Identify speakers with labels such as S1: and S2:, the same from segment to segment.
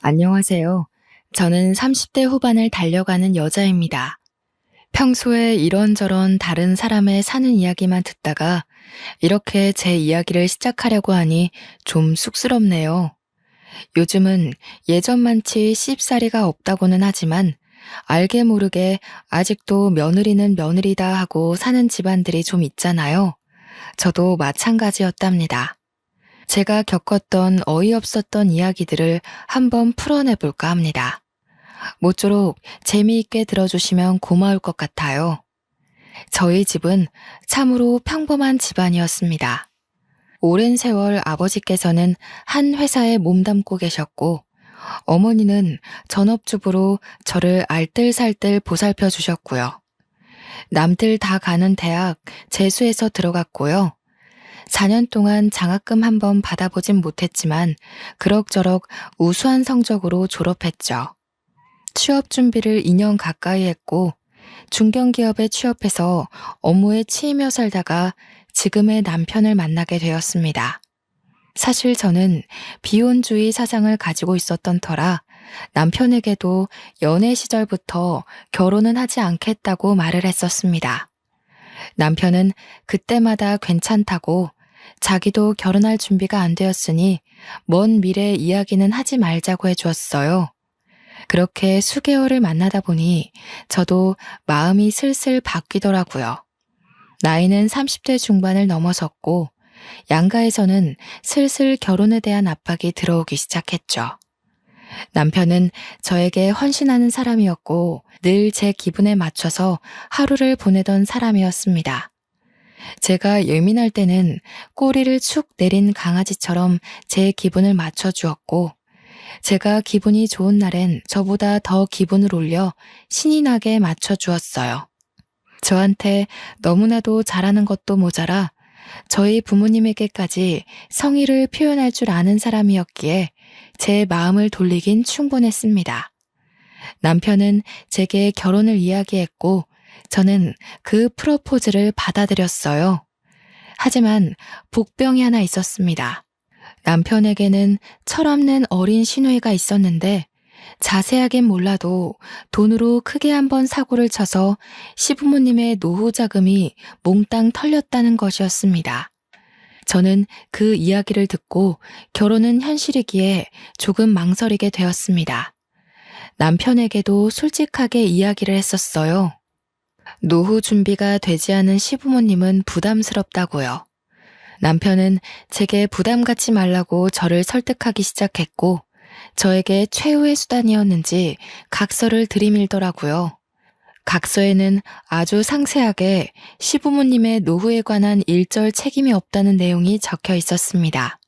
S1: 안녕하세요. 저는 30대 후반을 달려가는 여자입니다. 평소에 이런저런 다른 사람의 사는 이야기만 듣다가 이렇게 제 이야기를 시작하려고 하니 좀 쑥스럽네요. 요즘은 예전만치 씹사리가 없다고는 하지만 알게 모르게 아직도 며느리는 며느리다 하고 사는 집안들이 좀 있잖아요. 저도 마찬가지였답니다. 제가 겪었던 어이없었던 이야기들을 한번 풀어내볼까 합니다. 모쪼록 재미있게 들어주시면 고마울 것 같아요. 저희 집은 참으로 평범한 집안이었습니다. 오랜 세월 아버지께서는 한 회사에 몸담고 계셨고, 어머니는 전업주부로 저를 알뜰살뜰 보살펴 주셨고요. 남들 다 가는 대학 재수해서 들어갔고요. 4년 동안 장학금 한번 받아보진 못했지만 그럭저럭 우수한 성적으로 졸업했죠. 취업 준비를 2년 가까이 했고 중견기업에 취업해서 업무에 치이며 살다가 지금의 남편을 만나게 되었습니다. 사실 저는 비혼주의 사상을 가지고 있었던 터라 남편에게도 연애 시절부터 결혼은 하지 않겠다고 말을 했었습니다. 남편은 그때마다 괜찮다고 자기도 결혼할 준비가 안 되었으니 먼 미래 이야기는 하지 말자고 해주었어요. 그렇게 수개월을 만나다 보니 저도 마음이 슬슬 바뀌더라고요. 나이는 30대 중반을 넘어섰고 양가에서는 슬슬 결혼에 대한 압박이 들어오기 시작했죠. 남편은 저에게 헌신하는 사람이었고 늘 제 기분에 맞춰서 하루를 보내던 사람이었습니다. 제가 예민할 때는 꼬리를 축 내린 강아지처럼 제 기분을 맞춰주었고 제가 기분이 좋은 날엔 저보다 더 기분을 올려 신이 나게 맞춰주었어요. 저한테 너무나도 잘하는 것도 모자라 저희 부모님에게까지 성의를 표현할 줄 아는 사람이었기에 제 마음을 돌리긴 충분했습니다. 남편은 제게 결혼을 이야기했고 저는 그 프로포즈를 받아들였어요. 하지만 복병이 하나 있었습니다. 남편에게는 철없는 어린 시누이가 있었는데 자세하긴 몰라도 돈으로 크게 한번 사고를 쳐서 시부모님의 노후 자금이 몽땅 털렸다는 것이었습니다. 저는 그 이야기를 듣고 결혼은 현실이기에 조금 망설이게 되었습니다. 남편에게도 솔직하게 이야기를 했었어요. 노후 준비가 되지 않은 시부모님은 부담스럽다고요. 남편은 제게 부담 갖지 말라고 저를 설득하기 시작했고 저에게 최후의 수단이었는지 각서를 들이밀더라고요. 각서에는 아주 상세하게 시부모님의 노후에 관한 일절 책임이 없다는 내용이 적혀 있었습니다.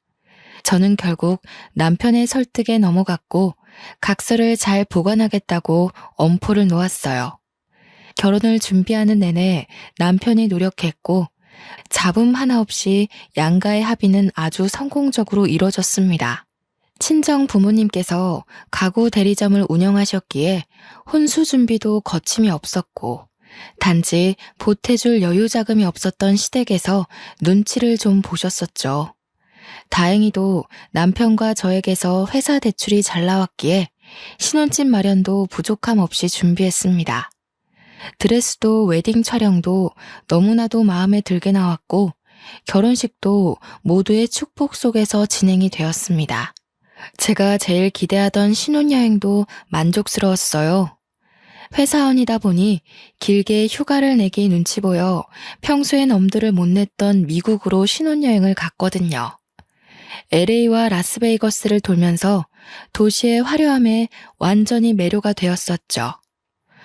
S1: 저는 결국 남편의 설득에 넘어갔고 각서를 잘 보관하겠다고 엄포를 놓았어요. 결혼을 준비하는 내내 남편이 노력했고 잡음 하나 없이 양가의 합의는 아주 성공적으로 이뤄졌습니다. 친정 부모님께서 가구 대리점을 운영하셨기에 혼수 준비도 거침이 없었고 단지 보태줄 여유 자금이 없었던 시댁에서 눈치를 좀 보셨었죠. 다행히도 남편과 저에게서 회사 대출이 잘 나왔기에 신혼집 마련도 부족함 없이 준비했습니다. 드레스도 웨딩 촬영도 너무나도 마음에 들게 나왔고 결혼식도 모두의 축복 속에서 진행이 되었습니다. 제가 제일 기대하던 신혼여행도 만족스러웠어요. 회사원이다 보니 길게 휴가를 내기 눈치 보여 평소엔 엄두를 못 냈던 미국으로 신혼여행을 갔거든요. LA와 라스베이거스를 돌면서 도시의 화려함에 완전히 매료가 되었었죠.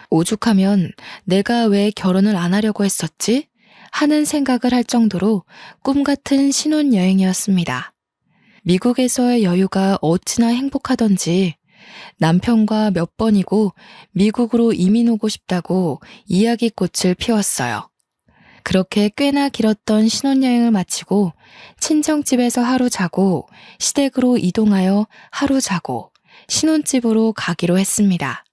S1: 오죽하면 내가 왜 결혼을 안 하려고 했었지? 하는 생각을 할 정도로 꿈 같은 신혼여행이었습니다. 미국에서의 여유가 어찌나 행복하던지 남편과 몇 번이고 미국으로 이민 오고 싶다고 이야기꽃을 피웠어요. 그렇게 꽤나 길었던 신혼여행을 마치고 친정집에서 하루 자고 시댁으로 이동하여 하루 자고 신혼집으로 가기로 했습니다.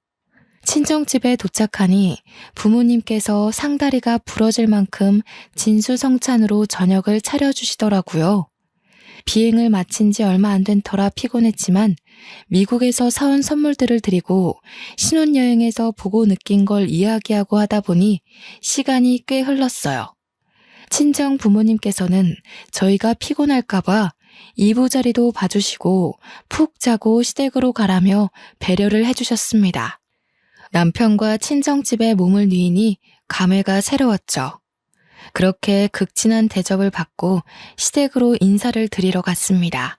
S1: 친정집에 도착하니 부모님께서 상다리가 부러질 만큼 진수성찬으로 저녁을 차려주시더라고요. 비행을 마친 지 얼마 안 된 터라 피곤했지만 미국에서 사온 선물들을 드리고 신혼여행에서 보고 느낀 걸 이야기하고 하다 보니 시간이 꽤 흘렀어요. 친정 부모님께서는 저희가 피곤할까봐 이부자리도 봐주시고 푹 자고 시댁으로 가라며 배려를 해주셨습니다. 남편과 친정집에 몸을 뉘이니 감회가 새로웠죠. 그렇게 극진한 대접을 받고 시댁으로 인사를 드리러 갔습니다.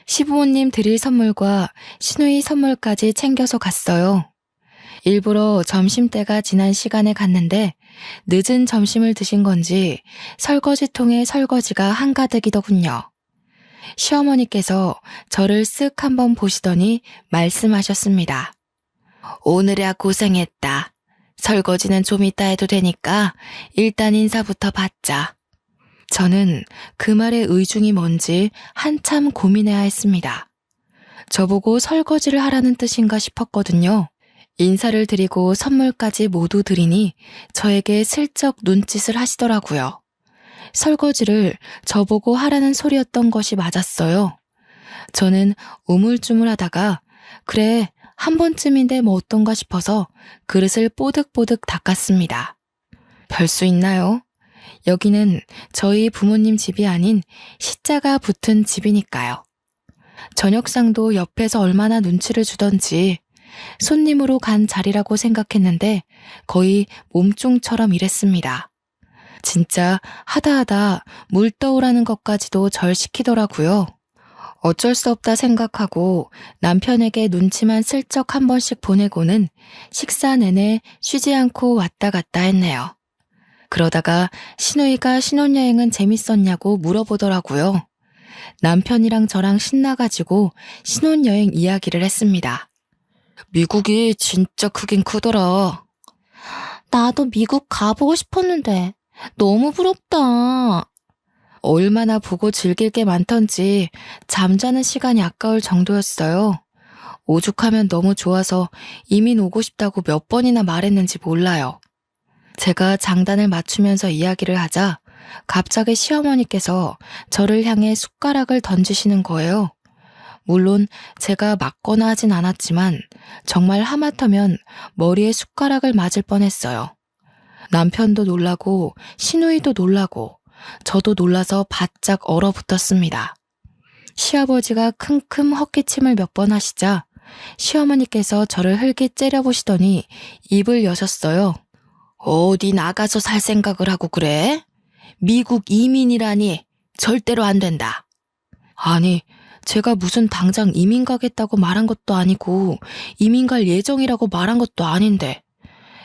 S1: 시부모님 드릴 선물과 시누이 선물까지 챙겨서 갔어요. 일부러 점심때가 지난 시간에 갔는데 늦은 점심을 드신 건지 설거지통에 설거지가 한가득이더군요. 시어머니께서 저를 쓱 한번 보시더니 말씀하셨습니다. 오늘이야 고생했다. 설거지는 좀 이따 해도 되니까 일단 인사부터 받자. 저는 그 말의 의중이 뭔지 한참 고민해야 했습니다. 저보고 설거지를 하라는 뜻인가 싶었거든요. 인사를 드리고 선물까지 모두 드리니 저에게 슬쩍 눈짓을 하시더라고요. 설거지를 저보고 하라는 소리였던 것이 맞았어요. 저는 우물쭈물하다가 그래 한 번쯤인데 뭐 어떤가 싶어서 그릇을 뽀득뽀득 닦았습니다. 별 수 있나요? 여기는 저희 부모님 집이 아닌 시자가 붙은 집이니까요. 저녁상도 옆에서 얼마나 눈치를 주던지 손님으로 간 자리라고 생각했는데 거의 몸종처럼 일했습니다. 진짜 하다하다 물 떠오라는 것까지도 절 시키더라고요. 어쩔 수 없다 생각하고 남편에게 눈치만 슬쩍 한 번씩 보내고는 식사 내내 쉬지 않고 왔다 갔다 했네요. 그러다가 시누이가 신혼여행은 재밌었냐고 물어보더라고요. 남편이랑 저랑 신나가지고 신혼여행 이야기를 했습니다. 미국이 진짜 크긴 크더라. 나도 미국 가보고 싶었는데 너무 부럽다. 얼마나 보고 즐길 게 많던지 잠자는 시간이 아까울 정도였어요. 오죽하면 너무 좋아서 이민 오고 싶다고 몇 번이나 말했는지 몰라요. 제가 장단을 맞추면서 이야기를 하자 갑자기 시어머니께서 저를 향해 숟가락을 던지시는 거예요. 물론 제가 맞거나 하진 않았지만 정말 하마터면 머리에 숟가락을 맞을 뻔했어요. 남편도 놀라고 시누이도 놀라고 저도 놀라서 바짝 얼어붙었습니다. 시아버지가 킁킁 헛기침을 몇 번 하시자 시어머니께서 저를 흘깃 째려보시더니 입을 여셨어요. 어디 나가서 살 생각을 하고 그래? 미국 이민이라니 절대로 안 된다. 아니, 제가 무슨 당장 이민 가겠다고 말한 것도 아니고 이민 갈 예정이라고 말한 것도 아닌데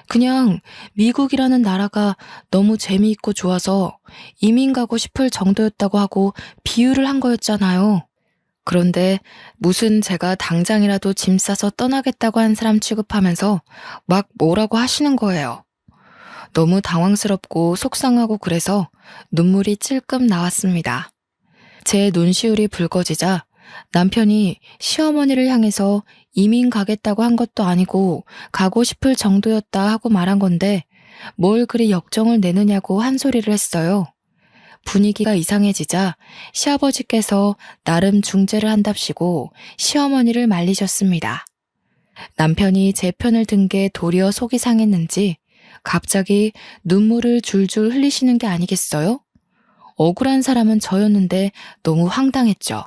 S1: 그냥 미국이라는 나라가 너무 재미있고 좋아서 이민 가고 싶을 정도였다고 하고 비유를 한 거였잖아요. 그런데 무슨 제가 당장이라도 짐 싸서 떠나겠다고 한 사람 취급하면서 막 뭐라고 하시는 거예요. 너무 당황스럽고 속상하고 그래서 눈물이 찔끔 나왔습니다. 제 눈시울이 붉어지자 남편이 시어머니를 향해서 이민 가겠다고 한 것도 아니고 가고 싶을 정도였다 하고 말한 건데 뭘 그리 역정을 내느냐고 한 소리를 했어요. 분위기가 이상해지자 시아버지께서 나름 중재를 한답시고 시어머니를 말리셨습니다. 남편이 제 편을 든 게 도리어 속이 상했는지 갑자기 눈물을 줄줄 흘리시는 게 아니겠어요? 억울한 사람은 저였는데 너무 황당했죠.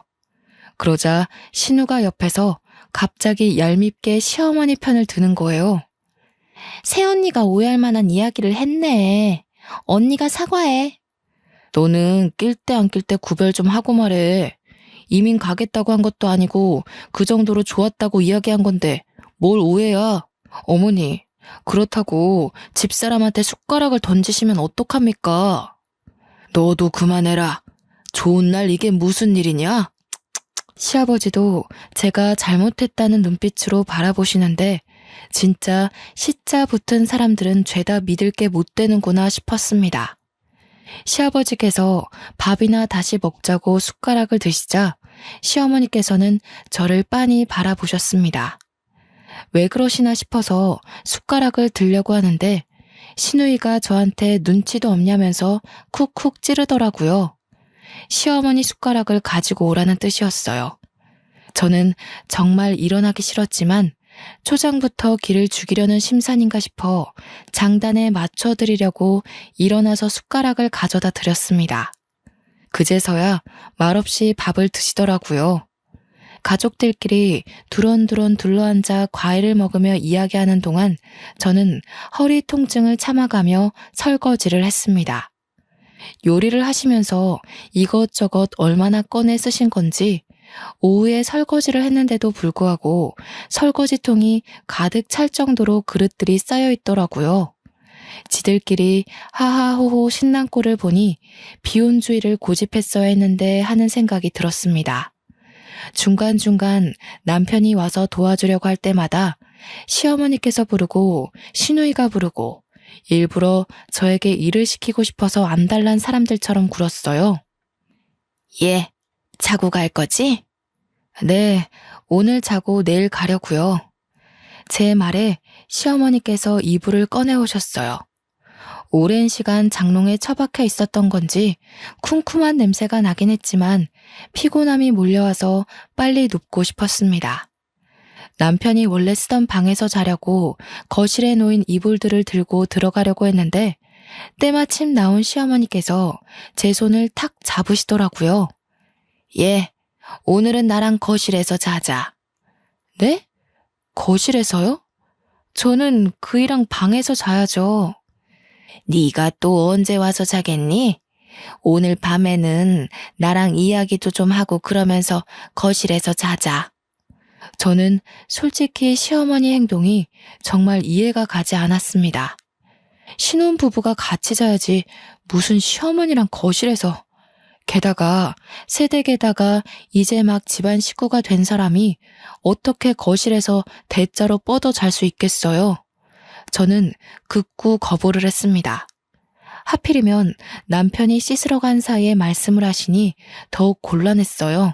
S1: 그러자 신우가 옆에서 갑자기 얄밉게 시어머니 편을 드는 거예요. 새언니가 오해할 만한 이야기를 했네. 언니가 사과해. 너는 낄 때 안 낄 때 구별 좀 하고 말해. 이민 가겠다고 한 것도 아니고 그 정도로 좋았다고 이야기한 건데 뭘 오해야. 어머니, 그렇다고 집사람한테 숟가락을 던지시면 어떡합니까? 너도 그만해라. 좋은 날 이게 무슨 일이냐? 시아버지도 제가 잘못했다는 눈빛으로 바라보시는데 진짜 시자 붙은 사람들은 죄다 믿을 게 못 되는구나 싶었습니다. 시아버지께서 밥이나 다시 먹자고 숟가락을 드시자 시어머니께서는 저를 빤히 바라보셨습니다. 왜 그러시나 싶어서 숟가락을 들려고 하는데 시누이가 저한테 눈치도 없냐면서 쿡쿡 찌르더라고요. 시어머니 숟가락을 가지고 오라는 뜻이었어요. 저는 정말 일어나기 싫었지만 초장부터 기를 죽이려는 심산인가 싶어 장단에 맞춰드리려고 일어나서 숟가락을 가져다 드렸습니다. 그제서야 말없이 밥을 드시더라고요. 가족들끼리 두런두런 둘러앉아 과일을 먹으며 이야기하는 동안 저는 허리 통증을 참아가며 설거지를 했습니다. 요리를 하시면서 이것저것 얼마나 꺼내 쓰신 건지 오후에 설거지를 했는데도 불구하고 설거지통이 가득 찰 정도로 그릇들이 쌓여 있더라고요. 지들끼리 하하호호 신난 꼴을 보니 비혼주의를 고집했어야 했는데 하는 생각이 들었습니다. 중간중간 남편이 와서 도와주려고 할 때마다 시어머니께서 부르고 시누이가 부르고 일부러 저에게 일을 시키고 싶어서 안달난 사람들처럼 굴었어요. 예, 자고 갈 거지? 네, 오늘 자고 내일 가려고요. 제 말에 시어머니께서 이불을 꺼내오셨어요. 오랜 시간 장롱에 처박혀 있었던 건지 쿰쿰한 냄새가 나긴 했지만 피곤함이 몰려와서 빨리 눕고 싶었습니다. 남편이 원래 쓰던 방에서 자려고 거실에 놓인 이불들을 들고 들어가려고 했는데 때마침 나온 시어머니께서 제 손을 탁 잡으시더라고요. 예, 오늘은 나랑 거실에서 자자. 네? 거실에서요? 저는 그이랑 방에서 자야죠. 네가 또 언제 와서 자겠니? 오늘 밤에는 나랑 이야기도 좀 하고 그러면서 거실에서 자자. 저는 솔직히 시어머니 행동이 정말 이해가 가지 않았습니다. 신혼부부가 같이 자야지 무슨 시어머니랑 거실에서. 게다가 새댁에다가 이제 막 집안 식구가 된 사람이 어떻게 거실에서 대자로 뻗어 잘 수 있겠어요? 저는 극구 거부를 했습니다. 하필이면 남편이 씻으러 간 사이에 말씀을 하시니 더욱 곤란했어요.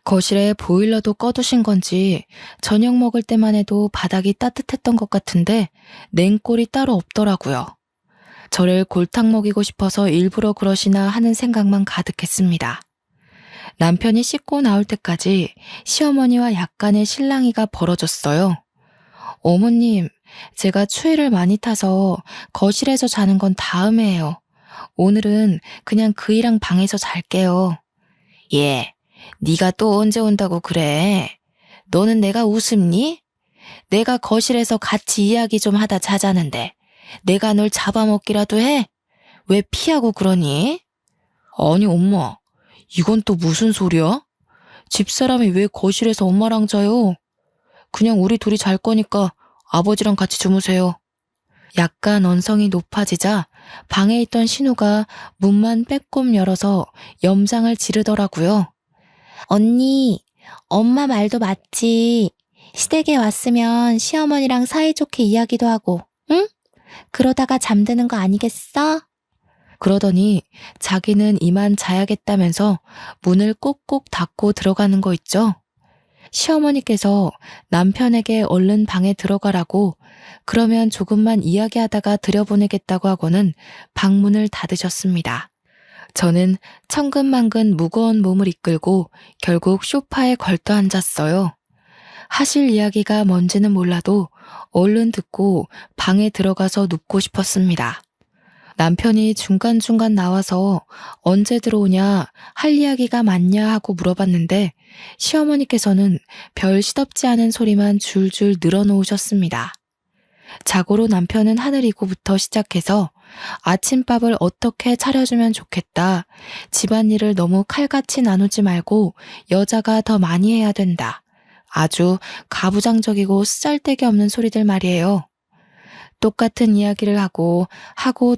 S1: 거실에 보일러도 꺼두신 건지 저녁 먹을 때만 해도 바닥이 따뜻했던 것 같은데 냉골이 따로 없더라고요. 저를 골탕 먹이고 싶어서 일부러 그러시나 하는 생각만 가득했습니다. 남편이 씻고 나올 때까지 시어머니와 약간의 실랑이가 벌어졌어요. 어머님, 제가 추위를 많이 타서 거실에서 자는 건 다음에 해요. 오늘은 그냥 그이랑 방에서 잘게요. 예, 네가 또 언제 온다고 그래? 너는 내가 우습니? 내가 거실에서 같이 이야기 좀 하다 자자는데 내가 널 잡아먹기라도 해? 왜 피하고 그러니? 아니 엄마, 이건 또 무슨 소리야? 집사람이 왜 거실에서 엄마랑 자요? 그냥 우리 둘이 잘 거니까 아버지랑 같이 주무세요. 약간 언성이 높아지자 방에 있던 신우가 문만 빼꼼 열어서 염장을 지르더라고요. 언니, 엄마 말도 맞지. 시댁에 왔으면 시어머니랑 사이좋게 이야기도 하고, 응? 그러다가 잠드는 거 아니겠어? 그러더니 자기는 이만 자야겠다면서 문을 꼭꼭 닫고 들어가는 거 있죠? 시어머니께서 남편에게 얼른 방에 들어가라고 그러면 조금만 이야기하다가 들여보내겠다고 하고는 방문을 닫으셨습니다. 저는 천근만근 무거운 몸을 이끌고 결국 소파에 걸터 앉았어요. 하실 이야기가 뭔지는 몰라도 얼른 듣고 방에 들어가서 눕고 싶었습니다. 남편이 중간중간 나와서 언제 들어오냐, 할 이야기가 많냐 하고 물어봤는데 시어머니께서는 별 시덥지 않은 소리만 줄줄 늘어놓으셨습니다. 자고로 남편은 하늘이고부터 시작해서 아침밥을 어떻게 차려주면 좋겠다. 집안일을 너무 칼같이 나누지 말고 여자가 더 많이 해야 된다. 아주 가부장적이고 쓰잘데기 없는 소리들 말이에요. 똑같은 이야기를 하고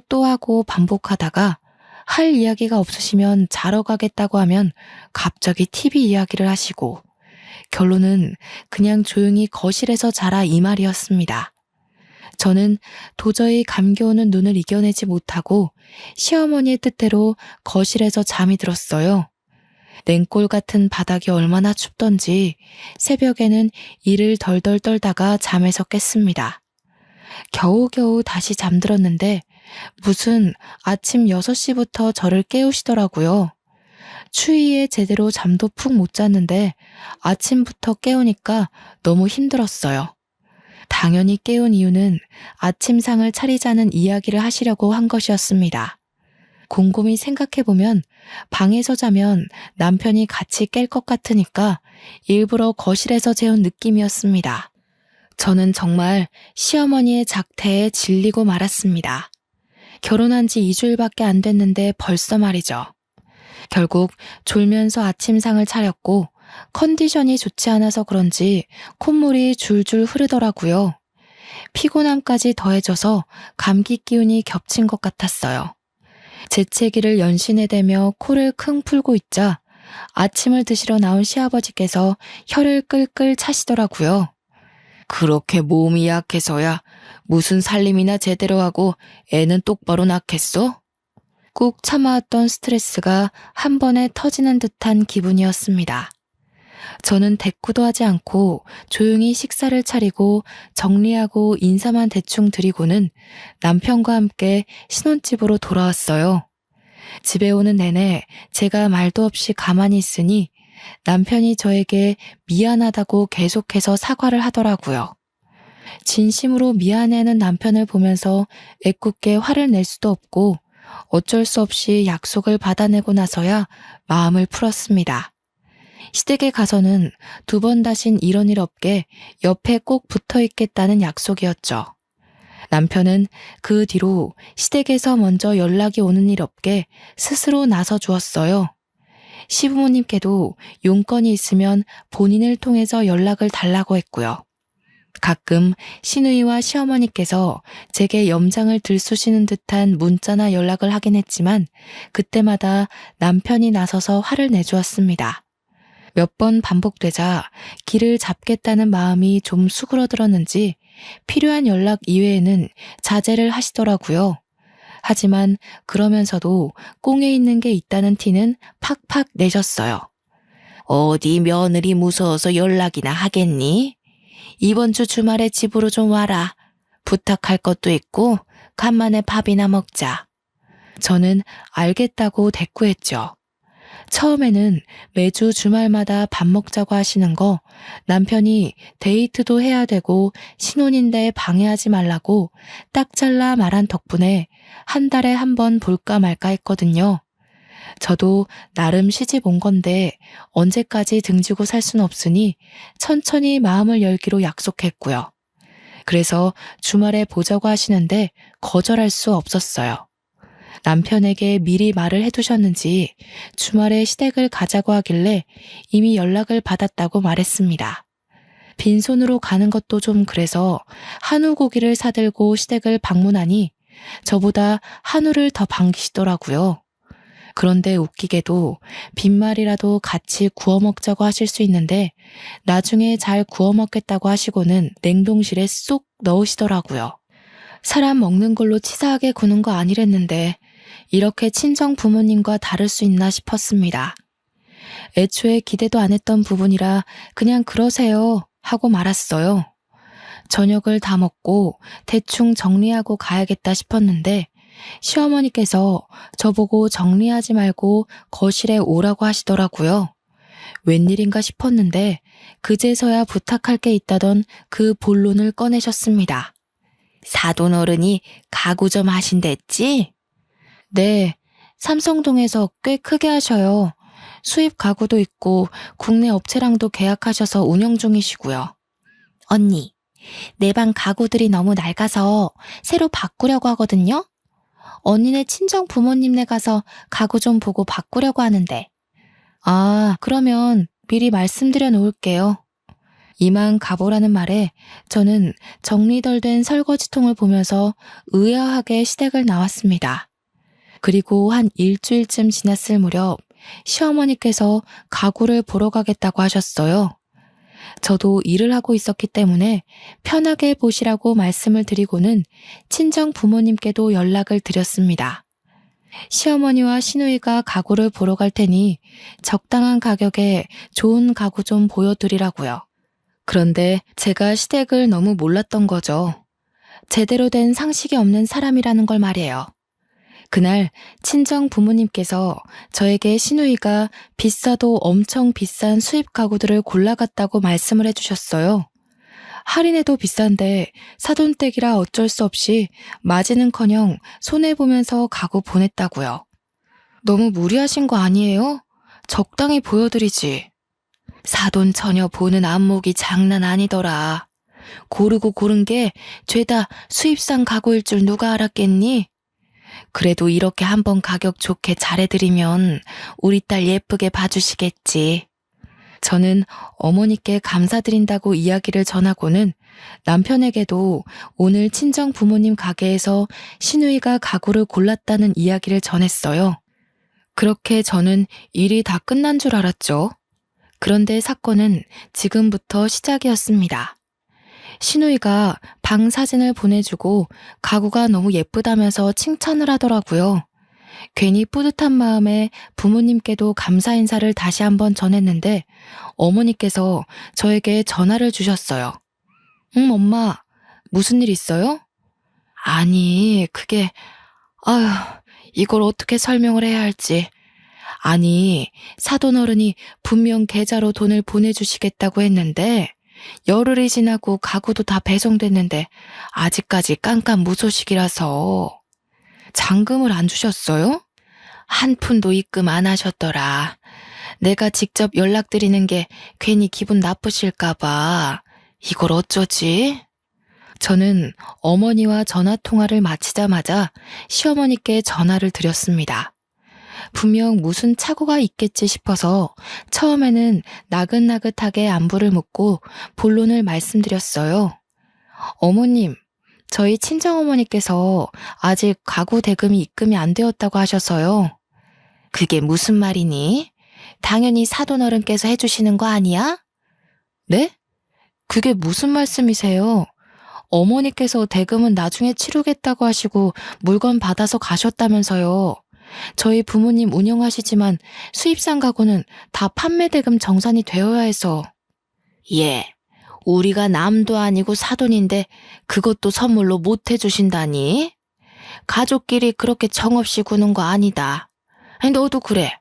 S1: 또 하고 반복하다가 할 이야기가 없으시면 자러 가겠다고 하면 갑자기 TV 이야기를 하시고 결론은 그냥 조용히 거실에서 자라 이 말이었습니다. 저는 도저히 감겨오는 눈을 이겨내지 못하고 시어머니의 뜻대로 거실에서 잠이 들었어요. 냉골 같은 바닥이 얼마나 춥던지 새벽에는 이를 덜덜 떨다가 잠에서 깼습니다. 겨우겨우 다시 잠들었는데 무슨 아침 6시부터 저를 깨우시더라고요. 추위에 제대로 잠도 푹 못 잤는데 아침부터 깨우니까 너무 힘들었어요. 당연히 깨운 이유는 아침상을 차리자는 이야기를 하시려고 한 것이었습니다. 곰곰이 생각해보면 방에서 자면 남편이 같이 깰 것 같으니까 일부러 거실에서 재운 느낌이었습니다. 저는 정말 시어머니의 작태에 질리고 말았습니다. 결혼한 지 2주일밖에 안 됐는데 벌써 말이죠. 결국 졸면서 아침상을 차렸고 컨디션이 좋지 않아서 그런지 콧물이 줄줄 흐르더라고요. 피곤함까지 더해져서 감기 기운이 겹친 것 같았어요. 재채기를 연신해 대며 코를 킁 풀고 있자 아침을 드시러 나온 시아버지께서 혀를 끌끌 차시더라고요. 그렇게 몸이 약해서야 무슨 살림이나 제대로 하고 애는 똑바로 낳겠어? 꾹 참아왔던 스트레스가 한 번에 터지는 듯한 기분이었습니다. 저는 대꾸도 하지 않고 조용히 식사를 차리고 정리하고 인사만 대충 드리고는 남편과 함께 신혼집으로 돌아왔어요. 집에 오는 내내 제가 말도 없이 가만히 있으니 남편이 저에게 미안하다고 계속해서 사과를 하더라고요. 진심으로 미안해하는 남편을 보면서 애꿎게 화를 낼 수도 없고 어쩔 수 없이 약속을 받아내고 나서야 마음을 풀었습니다. 시댁에 가서는 2번 다신 이런 일 없게 옆에 꼭 붙어 있겠다는 약속이었죠. 남편은 그 뒤로 시댁에서 먼저 연락이 오는 일 없게 스스로 나서 주었어요. 시부모님께도 용건이 있으면 본인을 통해서 연락을 달라고 했고요. 가끔 시누이와 시어머니께서 제게 염장을 들쑤시는 듯한 문자나 연락을 하긴 했지만 그때마다 남편이 나서서 화를 내주었습니다. 몇 번 반복되자 길을 잡겠다는 마음이 좀 수그러들었는지 필요한 연락 이외에는 자제를 하시더라고요. 하지만 그러면서도 꽁에 있는 게 있다는 티는 팍팍 내셨어요. 어디 며느리 무서워서 연락이나 하겠니? 이번 주 주말에 집으로 좀 와라. 부탁할 것도 있고 간만에 밥이나 먹자. 저는 알겠다고 대꾸했죠. 처음에는 매주 주말마다 밥 먹자고 하시는 거 남편이 데이트도 해야 되고 신혼인데 방해하지 말라고 딱 잘라 말한 덕분에 한 달에 한 번 볼까 말까 했거든요. 저도 나름 시집 온 건데 언제까지 등지고 살 순 없으니 천천히 마음을 열기로 약속했고요. 그래서 주말에 보자고 하시는데 거절할 수 없었어요. 남편에게 미리 말을 해두셨는지 주말에 시댁을 가자고 하길래 이미 연락을 받았다고 말했습니다. 빈손으로 가는 것도 좀 그래서 한우 고기를 사들고 시댁을 방문하니 저보다 한우를 더 반기시더라고요. 그런데 웃기게도 빈말이라도 같이 구워 먹자고 하실 수 있는데 나중에 잘 구워 먹겠다고 하시고는 냉동실에 쏙 넣으시더라고요. 사람 먹는 걸로 치사하게 구는 거 아니랬는데 이렇게 친정 부모님과 다를 수 있나 싶었습니다. 애초에 기대도 안 했던 부분이라 그냥 그러세요 하고 말았어요. 저녁을 다 먹고 대충 정리하고 가야겠다 싶었는데 시어머니께서 저보고 정리하지 말고 거실에 오라고 하시더라고요. 웬일인가 싶었는데 그제서야 부탁할 게 있다던 그 본론을 꺼내셨습니다. 사돈 어른이 가구 좀 하신댔지? 네, 삼성동에서 꽤 크게 하셔요. 수입 가구도 있고 국내 업체랑도 계약하셔서 운영 중이시고요. 언니, 내 방 가구들이 너무 낡아서 새로 바꾸려고 하거든요? 언니네 친정 부모님네 가서 가구 좀 보고 바꾸려고 하는데. 아, 그러면 미리 말씀드려 놓을게요. 이만 가보라는 말에 저는 정리 덜 된 설거지통을 보면서 의아하게 시댁을 나왔습니다. 그리고 한 일주일쯤 지났을 무렵 시어머니께서 가구를 보러 가겠다고 하셨어요. 저도 일을 하고 있었기 때문에 편하게 보시라고 말씀을 드리고는 친정 부모님께도 연락을 드렸습니다. 시어머니와 시누이가 가구를 보러 갈 테니 적당한 가격에 좋은 가구 좀 보여드리라고요. 그런데 제가 시댁을 너무 몰랐던 거죠. 제대로 된 상식이 없는 사람이라는 걸 말이에요. 그날 친정 부모님께서 저에게 시누이가 비싸도 엄청 비싼 수입 가구들을 골라갔다고 말씀을 해주셨어요. 할인해도 비싼데 사돈댁이라 어쩔 수 없이 맞이는커녕 손해보면서 가구 보냈다고요. 너무 무리하신 거 아니에요? 적당히 보여드리지. 사돈 처녀 보는 안목이 장난 아니더라. 고르고 고른 게 죄다 수입산 가구일 줄 누가 알았겠니? 그래도 이렇게 한번 가격 좋게 잘해드리면 우리 딸 예쁘게 봐주시겠지. 저는 어머니께 감사드린다고 이야기를 전하고는 남편에게도 오늘 친정 부모님 가게에서 시누이가 가구를 골랐다는 이야기를 전했어요. 그렇게 저는 일이 다 끝난 줄 알았죠. 그런데 사건은 지금부터 시작이었습니다. 시누이가 방 사진을 보내주고 가구가 너무 예쁘다면서 칭찬을 하더라고요. 괜히 뿌듯한 마음에 부모님께도 감사 인사를 다시 한번 전했는데 어머니께서 저에게 전화를 주셨어요. 엄마, 무슨 일 있어요? 아니, 아휴, 이걸 어떻게 설명을 해야 할지. 아니, 사돈어른이 분명 계좌로 돈을 보내주시겠다고 했는데 열흘이 지나고 가구도 다 배송됐는데 아직까지 깜깜무소식이라서. 잔금을 안 주셨어요? 한 푼도 입금 안 하셨더라. 내가 직접 연락드리는 게 괜히 기분 나쁘실까봐. 이걸 어쩌지? 저는 어머니와 전화통화를 마치자마자 시어머니께 전화를 드렸습니다. 분명 무슨 착오가 있겠지 싶어서 처음에는 나긋나긋하게 안부를 묻고 본론을 말씀드렸어요. 어머님, 저희 친정어머니께서 아직 가구 대금이 입금이 안 되었다고 하셔서요. 그게 무슨 말이니? 당연히 사돈어른께서 해주시는 거 아니야? 네? 그게 무슨 말씀이세요? 어머니께서 대금은 나중에 치르겠다고 하시고 물건 받아서 가셨다면서요. 저희 부모님 운영하시지만 수입산 가구는 다 판매 대금 정산이 되어야 해서. 예, 우리가 남도 아니고 사돈인데 그것도 선물로 못 해주신다니? 가족끼리 그렇게 정없이 구는 거 아니다. 아니, 너도 그래.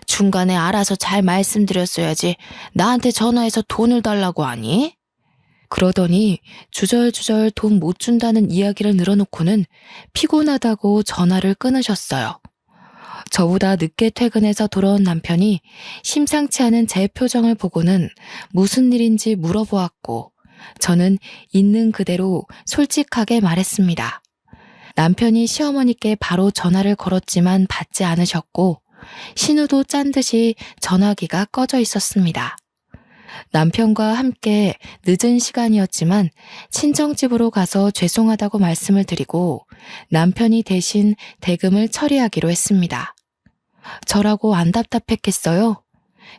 S1: 중간에 알아서 잘 말씀드렸어야지 나한테 전화해서 돈을 달라고 하니? 그러더니 주절주절 돈 못 준다는 이야기를 늘어놓고는 피곤하다고 전화를 끊으셨어요. 저보다 늦게 퇴근해서 돌아온 남편이 심상치 않은 제 표정을 보고는 무슨 일인지 물어보았고 저는 있는 그대로 솔직하게 말했습니다. 남편이 시어머니께 바로 전화를 걸었지만 받지 않으셨고 신우도 짠 듯이 전화기가 꺼져 있었습니다. 남편과 함께 늦은 시간이었지만 친정집으로 가서 죄송하다고 말씀을 드리고 남편이 대신 대금을 처리하기로 했습니다. 저라고 안 답답했겠어요?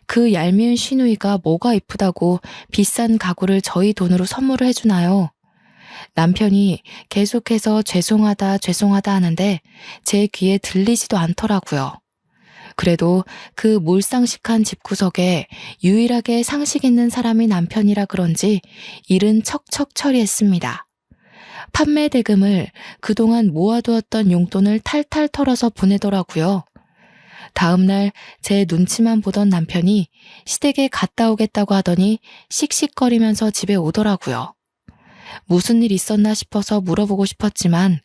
S1: 그 얄미운 시누이가 뭐가 이쁘다고 비싼 가구를 저희 돈으로 선물을 해주나요? 남편이 계속해서 죄송하다 하는데 제 귀에 들리지도 않더라고요. 그래도 그 몰상식한 집구석에 유일하게 상식 있는 사람이 남편이라 그런지 일은 척척 처리했습니다. 판매 대금을 그동안 모아두었던 용돈을 탈탈 털어서 보내더라고요. 다음날 제 눈치만 보던 남편이 시댁에 갔다 오겠다고 하더니 씩씩거리면서 집에 오더라고요. 무슨 일 있었나 싶어서 물어보고 싶었지만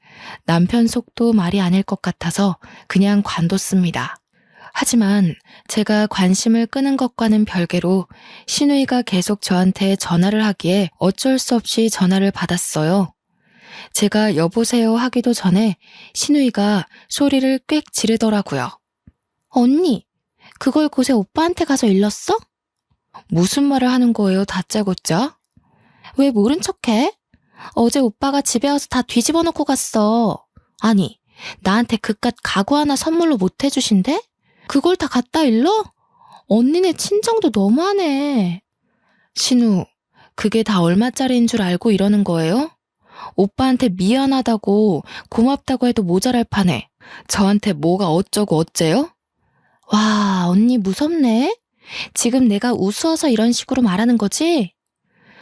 S1: 남편 속도 말이 아닐 것 같아서 그냥 관뒀습니다. 하지만 제가 관심을 끄는 것과는 별개로 시누이가 계속 저한테 전화를 하기에 어쩔 수 없이 전화를 받았어요. 제가 여보세요 하기도 전에 시누이가 소리를 꽥 지르더라고요. 언니, 그걸 곳에 오빠한테 가서 일렀어? 무슨 말을 하는 거예요, 다짜고짜? 왜 모른 척해? 어제 오빠가 집에 와서 다 뒤집어 놓고 갔어. 아니, 나한테 그깟 가구 하나 선물로 못 해주신대? 그걸 다 갖다 일러? 언니네 친정도 너무하네. 신우, 그게 다 얼마짜리인 줄 알고 이러는 거예요? 오빠한테 미안하다고 고맙다고 해도 모자랄 판에 저한테 뭐가 어쩌고 어째요? 와, 언니 무섭네. 지금 내가 우스워서 이런 식으로 말하는 거지?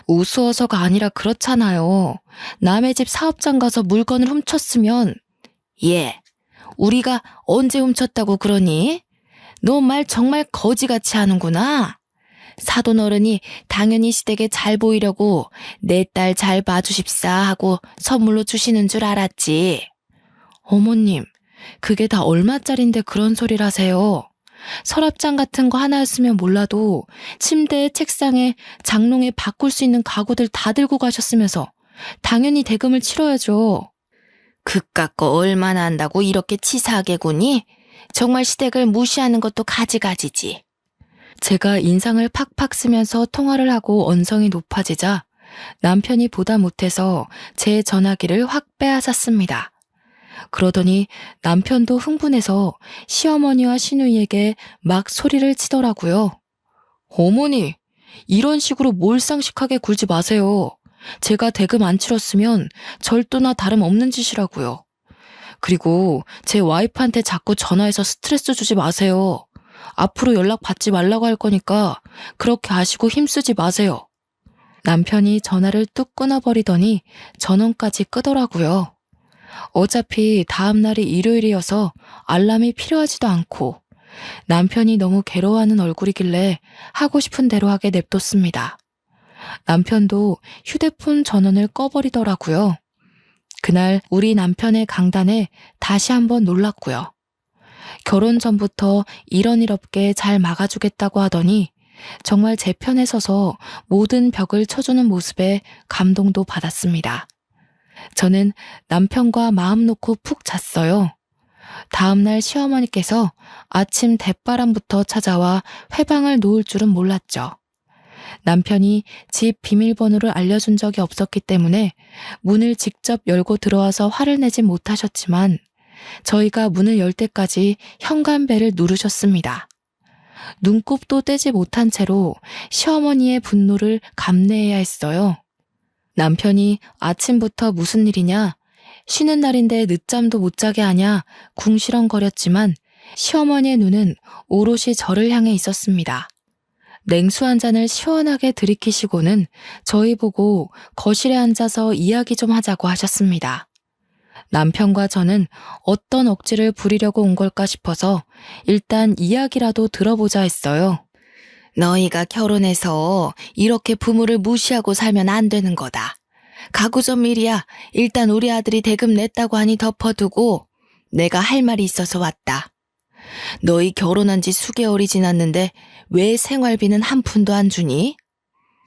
S1: 우스워서가 아니라 그렇잖아요. 남의 집 사업장 가서 물건을 훔쳤으면 예, 우리가 언제 훔쳤다고 그러니? 너 말 정말 거지같이 하는구나. 사돈 어른이 당연히 시댁에 잘 보이려고 내 딸 잘 봐주십사 하고 선물로 주시는 줄 알았지. 어머님, 그게 다 얼마짜린데 그런 소리를 하세요. 서랍장 같은 거 하나였으면 몰라도 침대에 책상에 장롱에 바꿀 수 있는 가구들 다 들고 가셨으면서 당연히 대금을 치러야죠. 그깟 거 얼마나 한다고 이렇게 치사하게 구니? 정말 시댁을 무시하는 것도 가지가지지. 제가 인상을 팍팍 쓰면서 통화를 하고 언성이 높아지자 남편이 보다 못해서 제 전화기를 확 빼앗았습니다. 그러더니 남편도 흥분해서 시어머니와 시누이에게 막 소리를 치더라고요. 어머니, 이런 식으로 몰상식하게 굴지 마세요. 제가 대금 안 치렀으면 절도나 다름없는 짓이라고요. 그리고 제 와이프한테 자꾸 전화해서 스트레스 주지 마세요. 앞으로 연락 받지 말라고 할 거니까 그렇게 아시고 힘쓰지 마세요. 남편이 전화를 뚝 끊어버리더니 전원까지 끄더라고요. 어차피 다음날이 일요일이어서 알람이 필요하지도 않고 남편이 너무 괴로워하는 얼굴이길래 하고 싶은 대로 하게 냅뒀습니다. 남편도 휴대폰 전원을 꺼버리더라고요. 그날 우리 남편의 강단에 다시 한번 놀랐고요. 결혼 전부터 이런 일 없게 잘 막아주겠다고 하더니 정말 제 편에 서서 모든 벽을 쳐주는 모습에 감동도 받았습니다. 저는 남편과 마음 놓고 푹 잤어요. 다음날 시어머니께서 아침 대바람부터 찾아와 회방을 놓을 줄은 몰랐죠. 남편이 집 비밀번호를 알려준 적이 없었기 때문에 문을 직접 열고 들어와서 화를 내지 못하셨지만 저희가 문을 열 때까지 현관벨을 누르셨습니다. 눈곱도 떼지 못한 채로 시어머니의 분노를 감내해야 했어요. 남편이 아침부터 무슨 일이냐, 쉬는 날인데 늦잠도 못 자게 하냐 궁시렁거렸지만 시어머니의 눈은 오롯이 저를 향해 있었습니다. 냉수 한 잔을 시원하게 들이키시고는 저희 보고 거실에 앉아서 이야기 좀 하자고 하셨습니다. 남편과 저는 어떤 억지를 부리려고 온 걸까 싶어서 일단 이야기라도 들어보자 했어요. 너희가 결혼해서 이렇게 부모를 무시하고 살면 안 되는 거다. 가구점 일이야. 일단 우리 아들이 대금 냈다고 하니 덮어두고 내가 할 말이 있어서 왔다. 너희 결혼한 지 수개월이 지났는데 왜 생활비는 한 푼도 안 주니?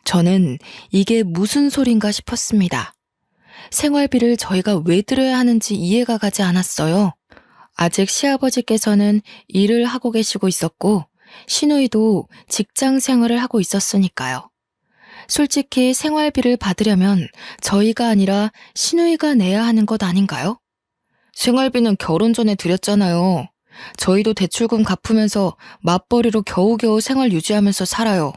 S1: 저는 이게 무슨 소린가 싶었습니다. 생활비를 저희가 왜 드려야 하는지 이해가 가지 않았어요. 아직 시아버지께서는 일을 하고 계시고 있었고 시누이도 직장 생활을 하고 있었으니까요. 솔직히 생활비를 받으려면 저희가 아니라 시누이가 내야 하는 것 아닌가요? 생활비는 결혼 전에 드렸잖아요. 저희도 대출금 갚으면서 맞벌이로 겨우겨우 생활 유지하면서 살아요.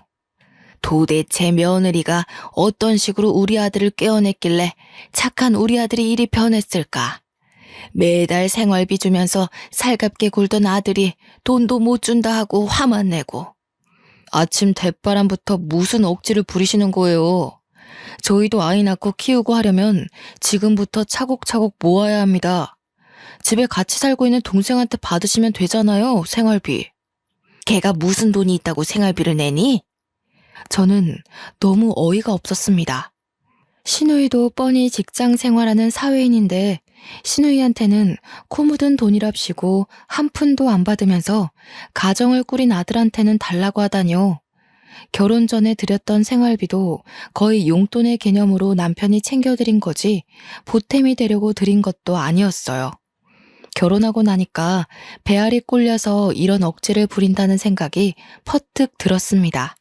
S1: 도대체 며느리가 어떤 식으로 우리 아들을 깨어냈길래 착한 우리 아들이 이리 변했을까? 매달 생활비 주면서 살갑게 굴던 아들이 돈도 못 준다 하고 화만 내고. 아침 대바람부터 무슨 억지를 부리시는 거예요. 저희도 아이 낳고 키우고 하려면 지금부터 차곡차곡 모아야 합니다. 집에 같이 살고 있는 동생한테 받으시면 되잖아요, 생활비. 걔가 무슨 돈이 있다고 생활비를 내니? 저는 너무 어이가 없었습니다. 시누이도 뻔히 직장 생활하는 사회인인데 시누이한테는 코 묻은 돈이랍시고 한 푼도 안 받으면서 가정을 꾸린 아들한테는 달라고 하다뇨. 결혼 전에 드렸던 생활비도 거의 용돈의 개념으로 남편이 챙겨드린 거지 보탬이 되려고 드린 것도 아니었어요. 결혼하고 나니까 배알이 꼴려서 이런 억지를 부린다는 생각이 퍼뜩 들었습니다.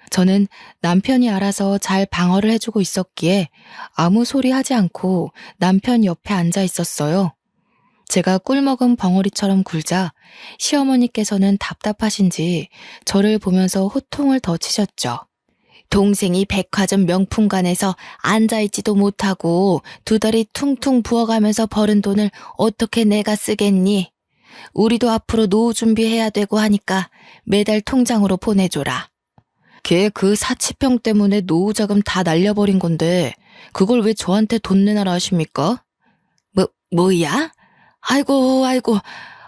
S1: 저는 남편이 알아서 잘 방어를 해주고 있었기에 아무 소리 하지 않고 남편 옆에 앉아 있었어요. 제가 꿀먹은 벙어리처럼 굴자 시어머니께서는 답답하신지 저를 보면서 호통을 더 치셨죠. 동생이 백화점 명품관에서 앉아있지도 못하고 두 다리 퉁퉁 부어가면서 벌은 돈을 어떻게 내가 쓰겠니? 우리도 앞으로 노후 준비해야 되고 하니까 매달 통장으로 보내줘라. 걔 그 사치병 때문에 노후 자금 다 날려버린 건데 그걸 왜 저한테 돈 내놔라 하십니까? 뭐야? 아이고, 아이고,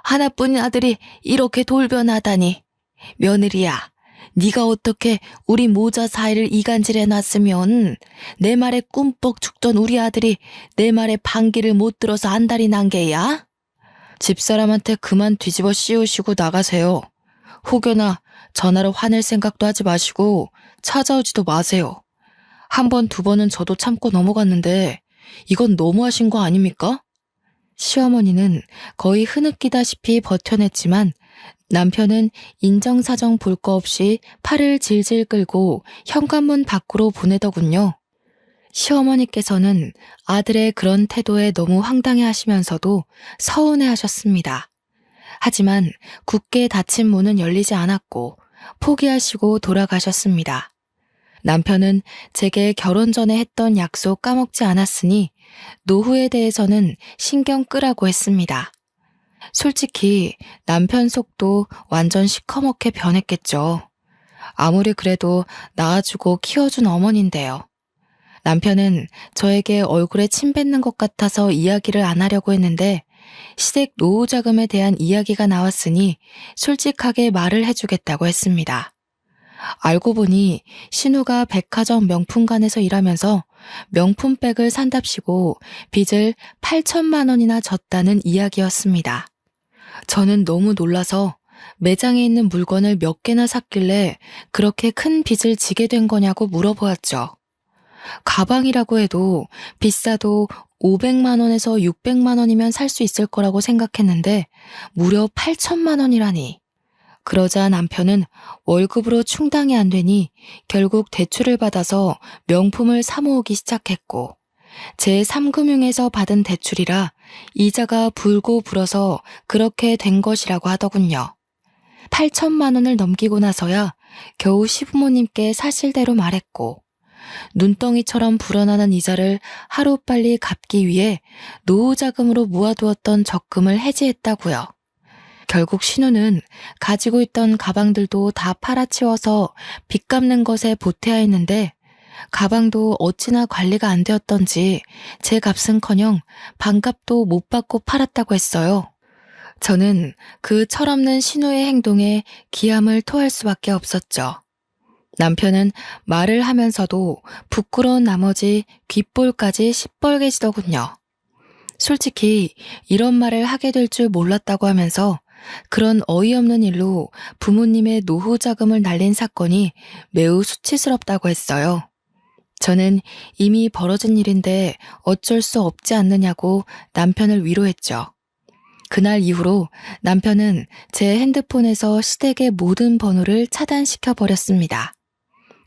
S1: 하나뿐인 아들이 이렇게 돌변하다니. 며느리야, 네가 어떻게 우리 모자 사이를 이간질해놨으면 내 말에 꿈뻑 죽던 우리 아들이 내 말에 반기를 못 들어서 안달이 난 게야? 집사람한테 그만 뒤집어 씌우시고 나가세요. 혹여나 전화로 화낼 생각도 하지 마시고 찾아오지도 마세요. 한 번, 두 번은 저도 참고 넘어갔는데 이건 너무하신 거 아닙니까? 시어머니는 거의 흐느끼다시피 버텨냈지만 남편은 인정사정 볼 거 없이 팔을 질질 끌고 현관문 밖으로 보내더군요. 시어머니께서는 아들의 그런 태도에 너무 황당해 하시면서도 서운해 하셨습니다. 하지만 굳게 닫힌 문은 열리지 않았고 포기하시고 돌아가셨습니다. 남편은 제게 결혼 전에 했던 약속 까먹지 않았으니 노후에 대해서는 신경 끄라고 했습니다. 솔직히 남편 속도 완전 시커멓게 변했겠죠. 아무리 그래도 낳아주고 키워준 어머니인데요. 남편은 저에게 얼굴에 침 뱉는 것 같아서 이야기를 안 하려고 했는데 시댁 노후 자금에 대한 이야기가 나왔으니 솔직하게 말을 해주겠다고 했습니다. 알고 보니 신우가 백화점 명품관에서 일하면서 명품백을 산답시고 빚을 8천만 원이나 졌다는 이야기였습니다. 저는 너무 놀라서 매장에 있는 물건을 몇 개나 샀길래 그렇게 큰 빚을 지게 된 거냐고 물어보았죠. 가방이라고 해도 비싸도 500만 원에서 600만 원이면 살 수 있을 거라고 생각했는데 무려 8천만 원이라니. 그러자 남편은 월급으로 충당이 안 되니 결국 대출을 받아서 명품을 사 모으기 시작했고 제3금융에서 받은 대출이라 이자가 불고 불어서 그렇게 된 것이라고 하더군요. 8천만 원을 넘기고 나서야 겨우 시부모님께 사실대로 말했고 눈덩이처럼 불어나는 이자를 하루빨리 갚기 위해 노후자금으로 모아두었던 적금을 해지했다고요. 결국 신우는 가지고 있던 가방들도 다 팔아치워서 빚 갚는 것에 보태야 했는데 가방도 어찌나 관리가 안 되었던지 제 값은커녕 반값도 못 받고 팔았다고 했어요. 저는 그 철없는 신우의 행동에 기함을 토할 수밖에 없었죠. 남편은 말을 하면서도 부끄러운 나머지 귓볼까지 시뻘개지더군요. 솔직히 이런 말을 하게 될 줄 몰랐다고 하면서 그런 어이없는 일로 부모님의 노후 자금을 날린 사건이 매우 수치스럽다고 했어요. 저는 이미 벌어진 일인데 어쩔 수 없지 않느냐고 남편을 위로했죠. 그날 이후로 남편은 제 핸드폰에서 시댁의 모든 번호를 차단시켜 버렸습니다.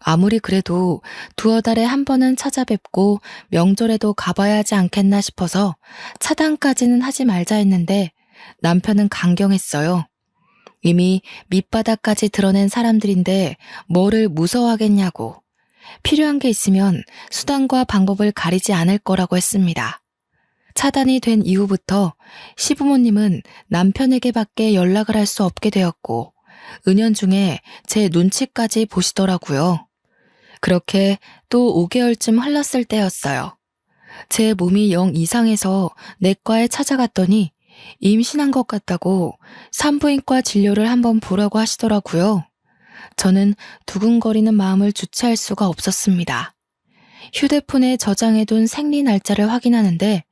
S1: 아무리 그래도 두어 달에 한 번은 찾아뵙고 명절에도 가봐야 하지 않겠나 싶어서 차단까지는 하지 말자 했는데 남편은 강경했어요. 이미 밑바닥까지 드러낸 사람들인데 뭐를 무서워하겠냐고. 필요한 게 있으면 수단과 방법을 가리지 않을 거라고 했습니다. 차단이 된 이후부터 시부모님은 남편에게밖에 연락을 할 수 없게 되었고 은연중에 제 눈치까지 보시더라고요. 그렇게 또 5개월쯤 흘렀을 때였어요. 제 몸이 영 이상해서 내과에 찾아갔더니 임신한 것 같다고 산부인과 진료를 한번 보라고 하시더라고요. 저는 두근거리는 마음을 주체할 수가 없었습니다. 휴대폰에 저장해둔 생리 날짜를 확인하는데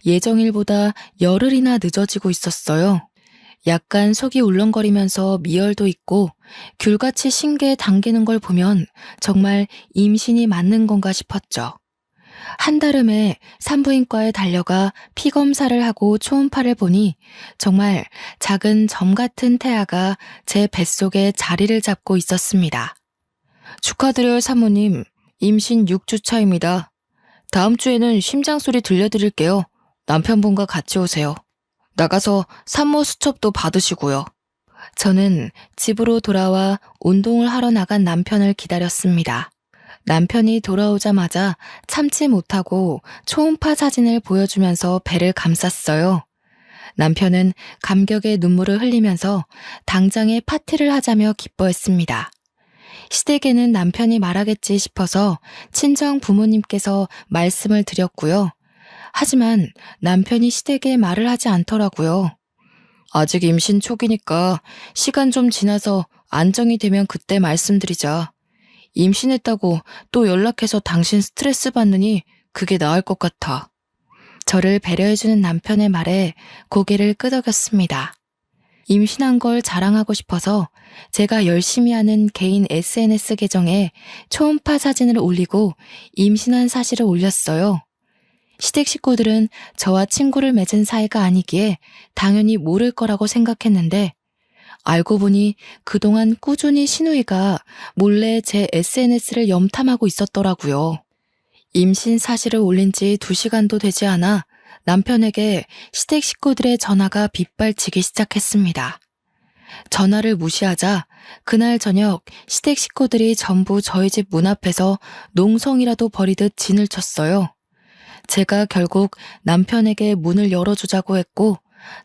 S1: 예정일보다 열흘이나 늦어지고 있었어요. 약간 속이 울렁거리면서 미열도 있고 귤같이 신계에 당기는 걸 보면 정말 임신이 맞는 건가 싶었죠. 한달음에 산부인과에 달려가 피검사를 하고 초음파를 보니 정말 작은 점 같은 태아가 제 뱃속에 자리를 잡고 있었습니다. 축하드려요, 사모님. 임신 6주 차입니다. 다음 주에는 심장 소리 들려드릴게요. 남편분과 같이 오세요. 나가서 산모 수첩도 받으시고요. 저는 집으로 돌아와 운동을 하러 나간 남편을 기다렸습니다. 남편이 돌아오자마자 참지 못하고 초음파 사진을 보여주면서 배를 감쌌어요. 남편은 감격의 눈물을 흘리면서 당장에 파티를 하자며 기뻐했습니다. 시댁에는 남편이 말하겠지 싶어서 친정 부모님께서 말씀을 드렸고요. 하지만 남편이 시댁에 말을 하지 않더라고요. 아직 임신 초기니까 시간 좀 지나서 안정이 되면 그때 말씀드리자. 임신했다고 또 연락해서 당신 스트레스 받느니 그게 나을 것 같아. 저를 배려해주는 남편의 말에 고개를 끄덕였습니다. 임신한 걸 자랑하고 싶어서 제가 열심히 하는 개인 SNS 계정에 초음파 사진을 올리고 임신한 사실을 올렸어요. 시댁 식구들은 저와 친구를 맺은 사이가 아니기에 당연히 모를 거라고 생각했는데 알고 보니 그동안 꾸준히 시누이가 몰래 제 SNS를 염탐하고 있었더라고요. 임신 사실을 올린 지 2시간도 되지 않아 남편에게 시댁 식구들의 전화가 빗발치기 시작했습니다. 전화를 무시하자 그날 저녁 시댁 식구들이 전부 저희 집 문 앞에서 농성이라도 벌이듯 진을 쳤어요. 제가 결국 남편에게 문을 열어주자고 했고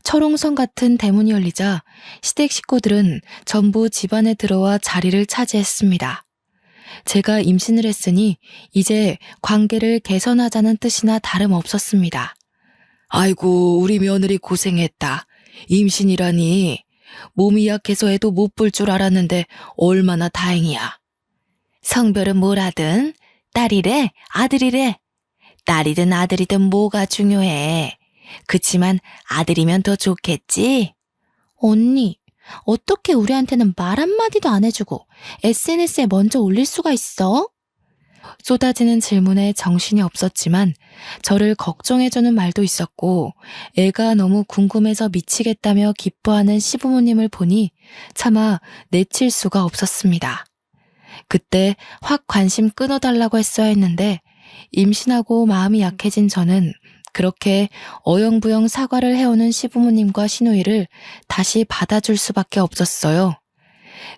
S1: 철옹성 같은 대문이 열리자 시댁 식구들은 전부 집 안에 들어와 자리를 차지했습니다. 제가 임신을 했으니 이제 관계를 개선하자는 뜻이나 다름없었습니다. 아이고, 우리 며느리 고생했다. 임신이라니. 몸이 약해서 애도 못 볼 줄 알았는데 얼마나 다행이야. 성별은 뭐라든 딸이래, 아들이래. 딸이든 아들이든 뭐가 중요해. 그치만 아들이면 더 좋겠지? 언니, 어떻게 우리한테는 말 한마디도 안 해주고 SNS에 먼저 올릴 수가 있어? 쏟아지는 질문에 정신이 없었지만 저를 걱정해주는 말도 있었고 애가 너무 궁금해서 미치겠다며 기뻐하는 시부모님을 보니 차마 내칠 수가 없었습니다. 그때 확 관심 끊어달라고 했어야 했는데 임신하고 마음이 약해진 저는 그렇게 어영부영 사과를 해오는 시부모님과 시누이를 다시 받아줄 수밖에 없었어요.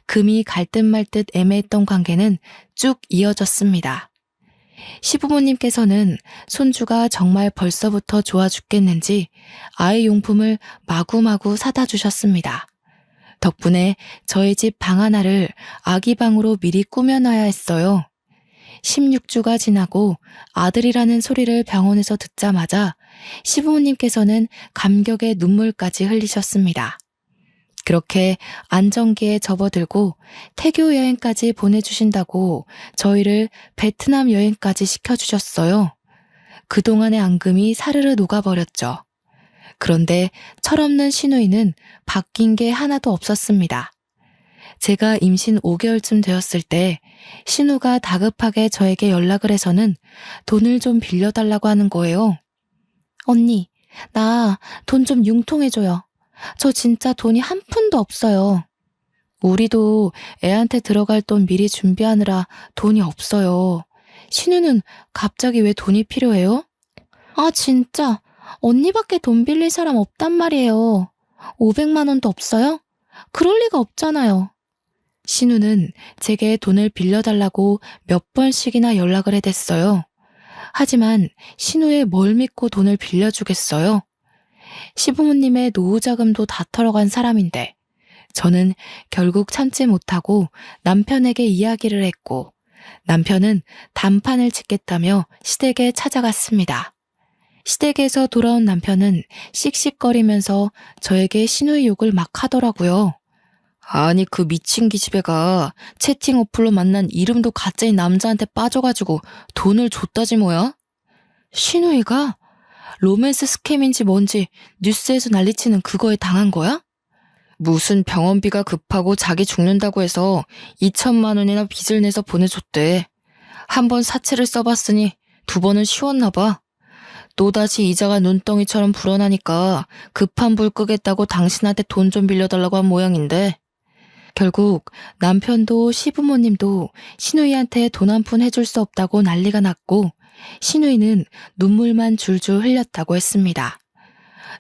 S1: 금이 갈 듯 말 듯 애매했던 관계는 쭉 이어졌습니다. 시부모님께서는 손주가 정말 벌써부터 좋아 죽겠는지 아이 용품을 마구마구 사다 주셨습니다. 덕분에 저희 집 방 하나를 아기 방으로 미리 꾸며놔야 했어요. 16주가 지나고 아들이라는 소리를 병원에서 듣자마자 시부모님께서는 감격의 눈물까지 흘리셨습니다. 그렇게 안정기에 접어들고 태교 여행까지 보내주신다고 저희를 베트남 여행까지 시켜주셨어요. 그동안의 앙금이 사르르 녹아버렸죠. 그런데 철없는 시누이는 바뀐 게 하나도 없었습니다. 제가 임신 5개월쯤 되었을 때 신우가 다급하게 저에게 연락을 해서는 돈을 좀 빌려달라고 하는 거예요. 언니, 나 돈 좀 융통해줘요. 저 진짜 돈이 한 푼도 없어요. 우리도 애한테 들어갈 돈 미리 준비하느라 돈이 없어요. 신우는 갑자기 왜 돈이 필요해요? 아, 진짜. 언니밖에 돈 빌릴 사람 없단 말이에요. 500만 원도 없어요? 그럴 리가 없잖아요. 신우는 제게 돈을 빌려달라고 몇 번씩이나 연락을 해댔어요. 하지만 신우의 뭘 믿고 돈을 빌려주겠어요? 시부모님의 노후자금도 다 털어간 사람인데 저는 결국 참지 못하고 남편에게 이야기를 했고 남편은 단판을 짓겠다며 시댁에 찾아갔습니다. 시댁에서 돌아온 남편은 씩씩거리면서 저에게 신우의 욕을 막 하더라고요. 아니 그 미친 기집애가 채팅 어플로 만난 이름도 가짜인 남자한테 빠져가지고 돈을 줬다지 뭐야? 신우이가 로맨스 스캠인지 뭔지 뉴스에서 난리치는 그거에 당한 거야? 무슨 병원비가 급하고 자기 죽는다고 해서 2천만 원이나 빚을 내서 보내줬대. 한 번 사채를 써봤으니 2번은 쉬웠나 봐. 또다시 이자가 눈덩이처럼 불어나니까 급한 불 끄겠다고 당신한테 돈 좀 빌려달라고 한 모양인데 결국 남편도 시부모님도 신우이한테 돈 한 푼 해줄 수 없다고 난리가 났고 신우이는 눈물만 줄줄 흘렸다고 했습니다.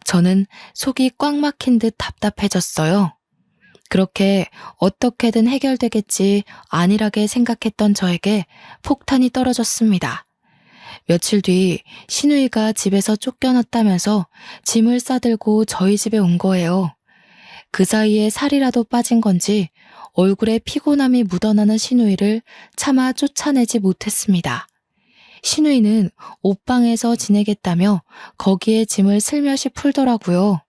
S1: 저는 속이 꽉 막힌 듯 답답해졌어요. 그렇게 어떻게든 해결되겠지 안일하게 생각했던 저에게 폭탄이 떨어졌습니다. 며칠 뒤 신우이가 집에서 쫓겨났다면서 짐을 싸들고 저희 집에 온 거예요. 그 사이에 살이라도 빠진 건지 얼굴에 피곤함이 묻어나는 신우이를 차마 쫓아내지 못했습니다. 신우이는 옷방에서 지내겠다며 거기에 짐을 슬며시 풀더라고요.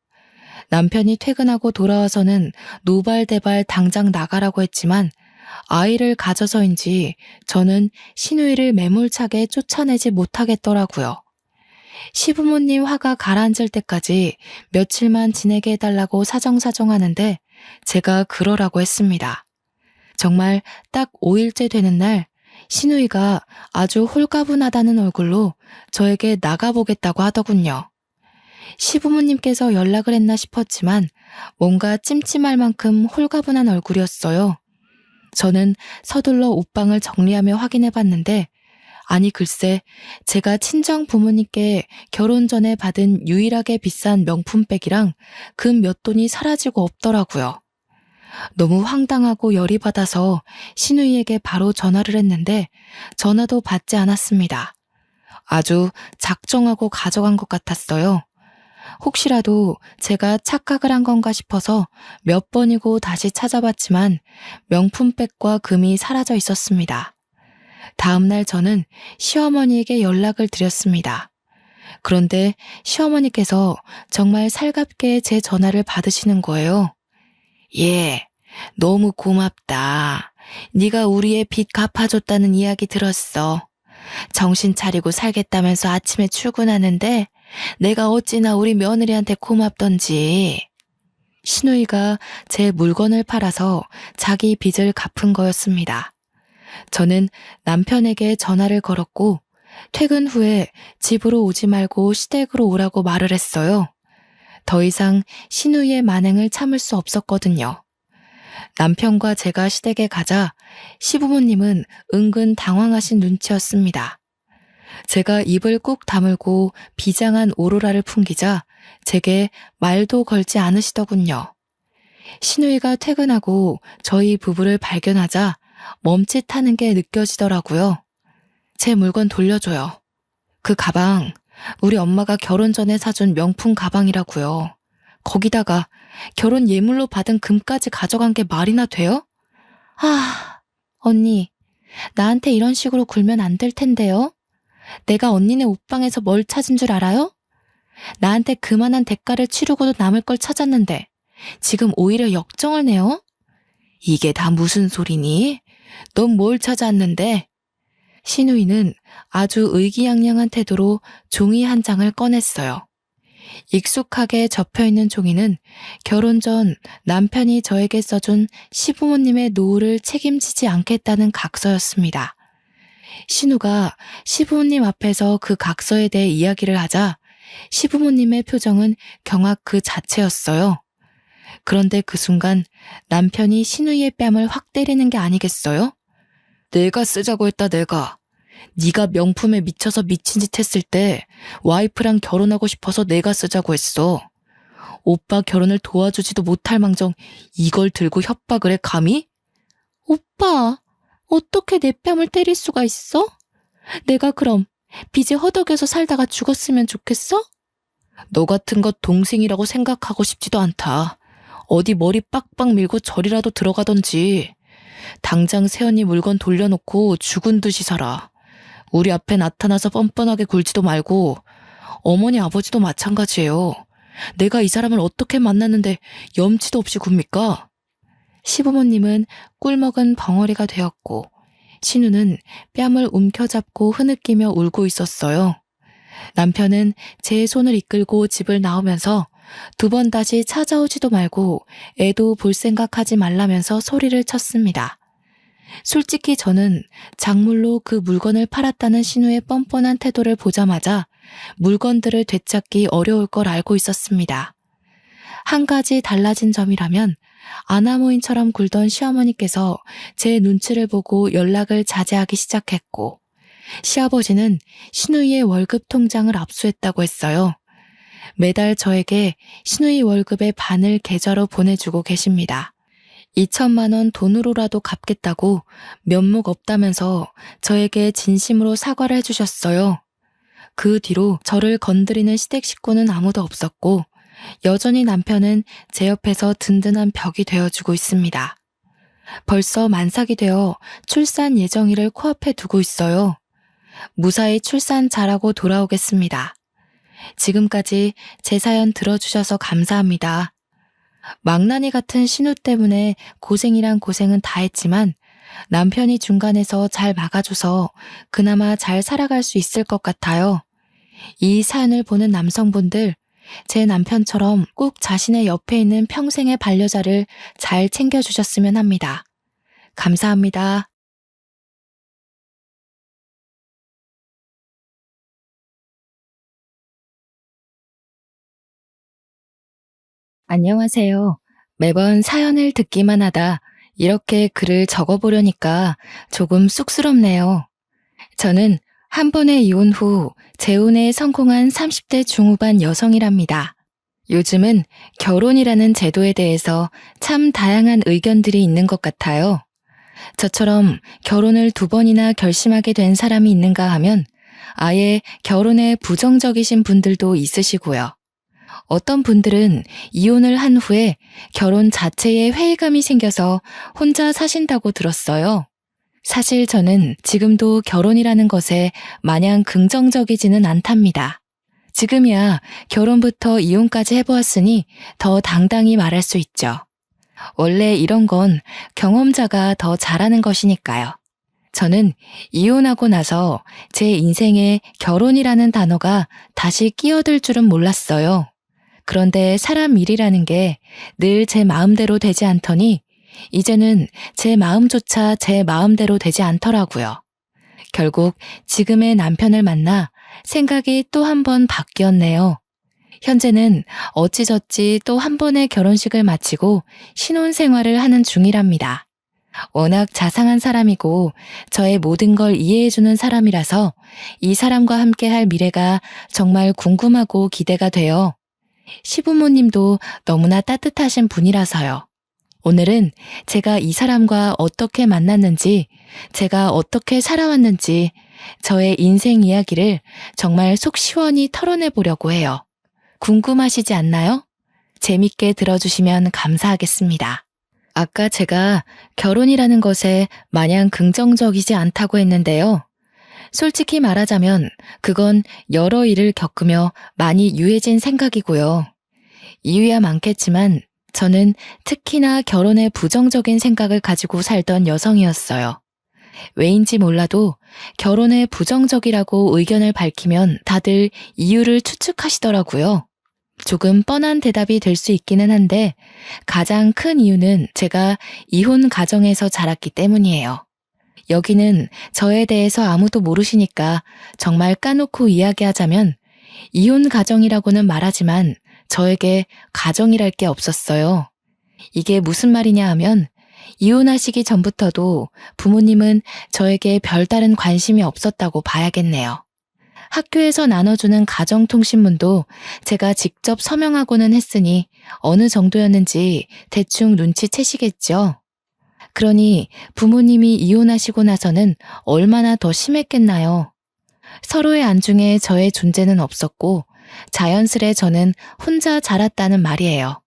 S1: 남편이 퇴근하고 돌아와서는 노발대발 당장 나가라고 했지만 아이를 가져서인지 저는 신우이를 매몰차게 쫓아내지 못하겠더라고요. 시부모님 화가 가라앉을 때까지 며칠만 지내게 해달라고 사정사정하는데 제가 그러라고 했습니다. 정말 딱 5일째 되는 날 신우이가 아주 홀가분하다는 얼굴로 저에게 나가보겠다고 하더군요. 시부모님께서 연락을 했나 싶었지만 뭔가 찜찜할 만큼 홀가분한 얼굴이었어요. 저는 서둘러 옷방을 정리하며 확인해봤는데 아니 글쎄 제가 친정 부모님께 결혼 전에 받은 유일하게 비싼 명품백이랑 금 몇 돈이 사라지고 없더라고요. 너무 황당하고 열이 받아서 신우이에게 바로 전화를 했는데 전화도 받지 않았습니다. 아주 작정하고 가져간 것 같았어요. 혹시라도 제가 착각을 한 건가 싶어서 몇 번이고 다시 찾아봤지만 명품백과 금이 사라져 있었습니다. 다음날 저는 시어머니에게 연락을 드렸습니다. 그런데 시어머니께서 정말 살갑게 제 전화를 받으시는 거예요. 예, 너무 고맙다. 네가 우리의 빚 갚아줬다는 이야기 들었어. 정신 차리고 살겠다면서 아침에 출근하는데 내가 어찌나 우리 며느리한테 고맙던지. 신우이가 제 물건을 팔아서 자기 빚을 갚은 거였습니다. 저는 남편에게 전화를 걸었고 퇴근 후에 집으로 오지 말고 시댁으로 오라고 말을 했어요. 더 이상 신우이의 만행을 참을 수 없었거든요. 남편과 제가 시댁에 가자 시부모님은 은근 당황하신 눈치였습니다. 제가 입을 꾹 다물고 비장한 오로라를 풍기자 제게 말도 걸지 않으시더군요. 신우이가 퇴근하고 저희 부부를 발견하자 멈칫하는 게 느껴지더라고요. 제 물건 돌려줘요. 그 가방 우리 엄마가 결혼 전에 사준 명품 가방이라고요. 거기다가 결혼 예물로 받은 금까지 가져간 게 말이나 돼요? 언니, 나한테 이런 식으로 굴면 안 될 텐데요. 내가 언니네 옷방에서 뭘 찾은 줄 알아요? 나한테 그만한 대가를 치르고도 남을 걸 찾았는데 지금 오히려 역정을 내요? 이게 다 무슨 소리니? 넌 뭘 찾았는데? 신우이는 아주 의기양양한 태도로 종이 한 장을 꺼냈어요. 익숙하게 접혀있는 종이는 결혼 전 남편이 저에게 써준 시부모님의 노후를 책임지지 않겠다는 각서였습니다. 신우가 시부모님 앞에서 그 각서에 대해 이야기를 하자 시부모님의 표정은 경악 그 자체였어요. 그런데 그 순간 남편이 신우이의 뺨을 확 때리는 게 아니겠어요? 내가 쓰자고 했다 내가. 네가 명품에 미쳐서 미친 짓 했을 때 와이프랑 결혼하고 싶어서 내가 쓰자고 했어. 오빠 결혼을 도와주지도 못할 망정 이걸 들고 협박을 해 감히? 오빠, 어떻게 내 뺨을 때릴 수가 있어? 내가 그럼 빚에 허덕여서 살다가 죽었으면 좋겠어? 너 같은 것 동생이라고 생각하고 싶지도 않다. 어디 머리 빡빡 밀고 절이라도 들어가던지. 당장 새언니 물건 돌려놓고 죽은 듯이 살아. 우리 앞에 나타나서 뻔뻔하게 굴지도 말고 어머니 아버지도 마찬가지예요. 내가 이 사람을 어떻게 만났는데 염치도 없이 굽니까? 시부모님은 꿀먹은 벙어리가 되었고 신우는 뺨을 움켜잡고 흐느끼며 울고 있었어요. 남편은 제 손을 이끌고 집을 나오면서 두 번 다시 찾아오지도 말고 애도 볼 생각하지 말라면서 소리를 쳤습니다. 솔직히 저는 작물로 그 물건을 팔았다는 신우의 뻔뻔한 태도를 보자마자 물건들을 되찾기 어려울 걸 알고 있었습니다. 한 가지 달라진 점이라면 아나무인처럼 굴던 시어머니께서 제 눈치를 보고 연락을 자제하기 시작했고 시아버지는 신우이의 월급 통장을 압수했다고 했어요. 매달 저에게 신우이 월급의 반을 계좌로 보내주고 계십니다. 2천만 원 돈으로라도 갚겠다고 면목 없다면서 저에게 진심으로 사과를 해주셨어요. 그 뒤로 저를 건드리는 시댁 식구는 아무도 없었고 여전히 남편은 제 옆에서 든든한 벽이 되어주고 있습니다. 벌써 만삭이 되어 출산 예정일을 코앞에 두고 있어요. 무사히 출산 잘하고 돌아오겠습니다. 지금까지 제 사연 들어주셔서 감사합니다. 망나니 같은 신우 때문에 고생이란 고생은 다 했지만 남편이 중간에서 잘 막아줘서 그나마 잘 살아갈 수 있을 것 같아요. 이 사연을 보는 남성분들, 제 남편처럼 꼭 자신의 옆에 있는 평생의 반려자를 잘 챙겨주셨으면 합니다. 감사합니다. 안녕하세요. 매번 사연을 듣기만 하다 이렇게 글을 적어보려니까 조금 쑥스럽네요. 저는 한 번의 이혼 후 재혼에 성공한 30대 중후반 여성이랍니다. 요즘은 결혼이라는 제도에 대해서 참 다양한 의견들이 있는 것 같아요. 저처럼 결혼을 2번이나 결심하게 된 사람이 있는가 하면 아예 결혼에 부정적이신 분들도 있으시고요. 어떤 분들은 이혼을 한 후에 결혼 자체에 회의감이 생겨서 혼자 사신다고 들었어요. 사실 저는 지금도 결혼이라는 것에 마냥 긍정적이지는 않답니다. 지금이야 결혼부터 이혼까지 해보았으니 더 당당히 말할 수 있죠. 원래 이런 건 경험자가 더 잘하는 것이니까요. 저는 이혼하고 나서 제 인생에 결혼이라는 단어가 다시 끼어들 줄은 몰랐어요. 그런데 사람 일이라는 게 늘 제 마음대로 되지 않더니 이제는 제 마음조차 제 마음대로 되지 않더라고요. 결국 지금의 남편을 만나 생각이 또 한 번 바뀌었네요. 현재는 어찌저찌 또 한 번의 결혼식을 마치고 신혼생활을 하는 중이랍니다. 워낙 자상한 사람이고 저의 모든 걸 이해해주는 사람이라서 이 사람과 함께 할 미래가 정말 궁금하고 기대가 돼요. 시부모님도 너무나 따뜻하신 분이라서요. 오늘은 제가 이 사람과 어떻게 만났는지, 제가 어떻게 살아왔는지, 저의 인생 이야기를 정말 속 시원히 털어내 보려고 해요. 궁금하시지 않나요? 재밌게 들어주시면 감사하겠습니다. 아까 제가 결혼이라는 것에 마냥 긍정적이지 않다고 했는데요. 솔직히 말하자면 그건 여러 일을 겪으며 많이 유해진 생각이고요. 이유야 많겠지만 저는 특히나 결혼에 부정적인 생각을 가지고 살던 여성이었어요. 왜인지 몰라도 결혼에 부정적이라고 의견을 밝히면 다들 이유를 추측하시더라고요. 조금 뻔한 대답이 될 수 있기는 한데 가장 큰 이유는 제가 이혼 가정에서 자랐기 때문이에요. 여기는 저에 대해서 아무도 모르시니까 정말 까놓고 이야기하자면 이혼 가정이라고는 말하지만 저에게 가정이랄 게 없었어요. 이게 무슨 말이냐 하면 이혼하시기 전부터도 부모님은 저에게 별다른 관심이 없었다고 봐야겠네요. 학교에서 나눠주는 가정통신문도 제가 직접 서명하고는 했으니 어느 정도였는지 대충 눈치채시겠죠. 그러니 부모님이 이혼하시고 나서는 얼마나 더 심했겠나요? 서로의 안중에 저의 존재는 없었고 자연스레 저는 혼자 자랐다는 말이에요.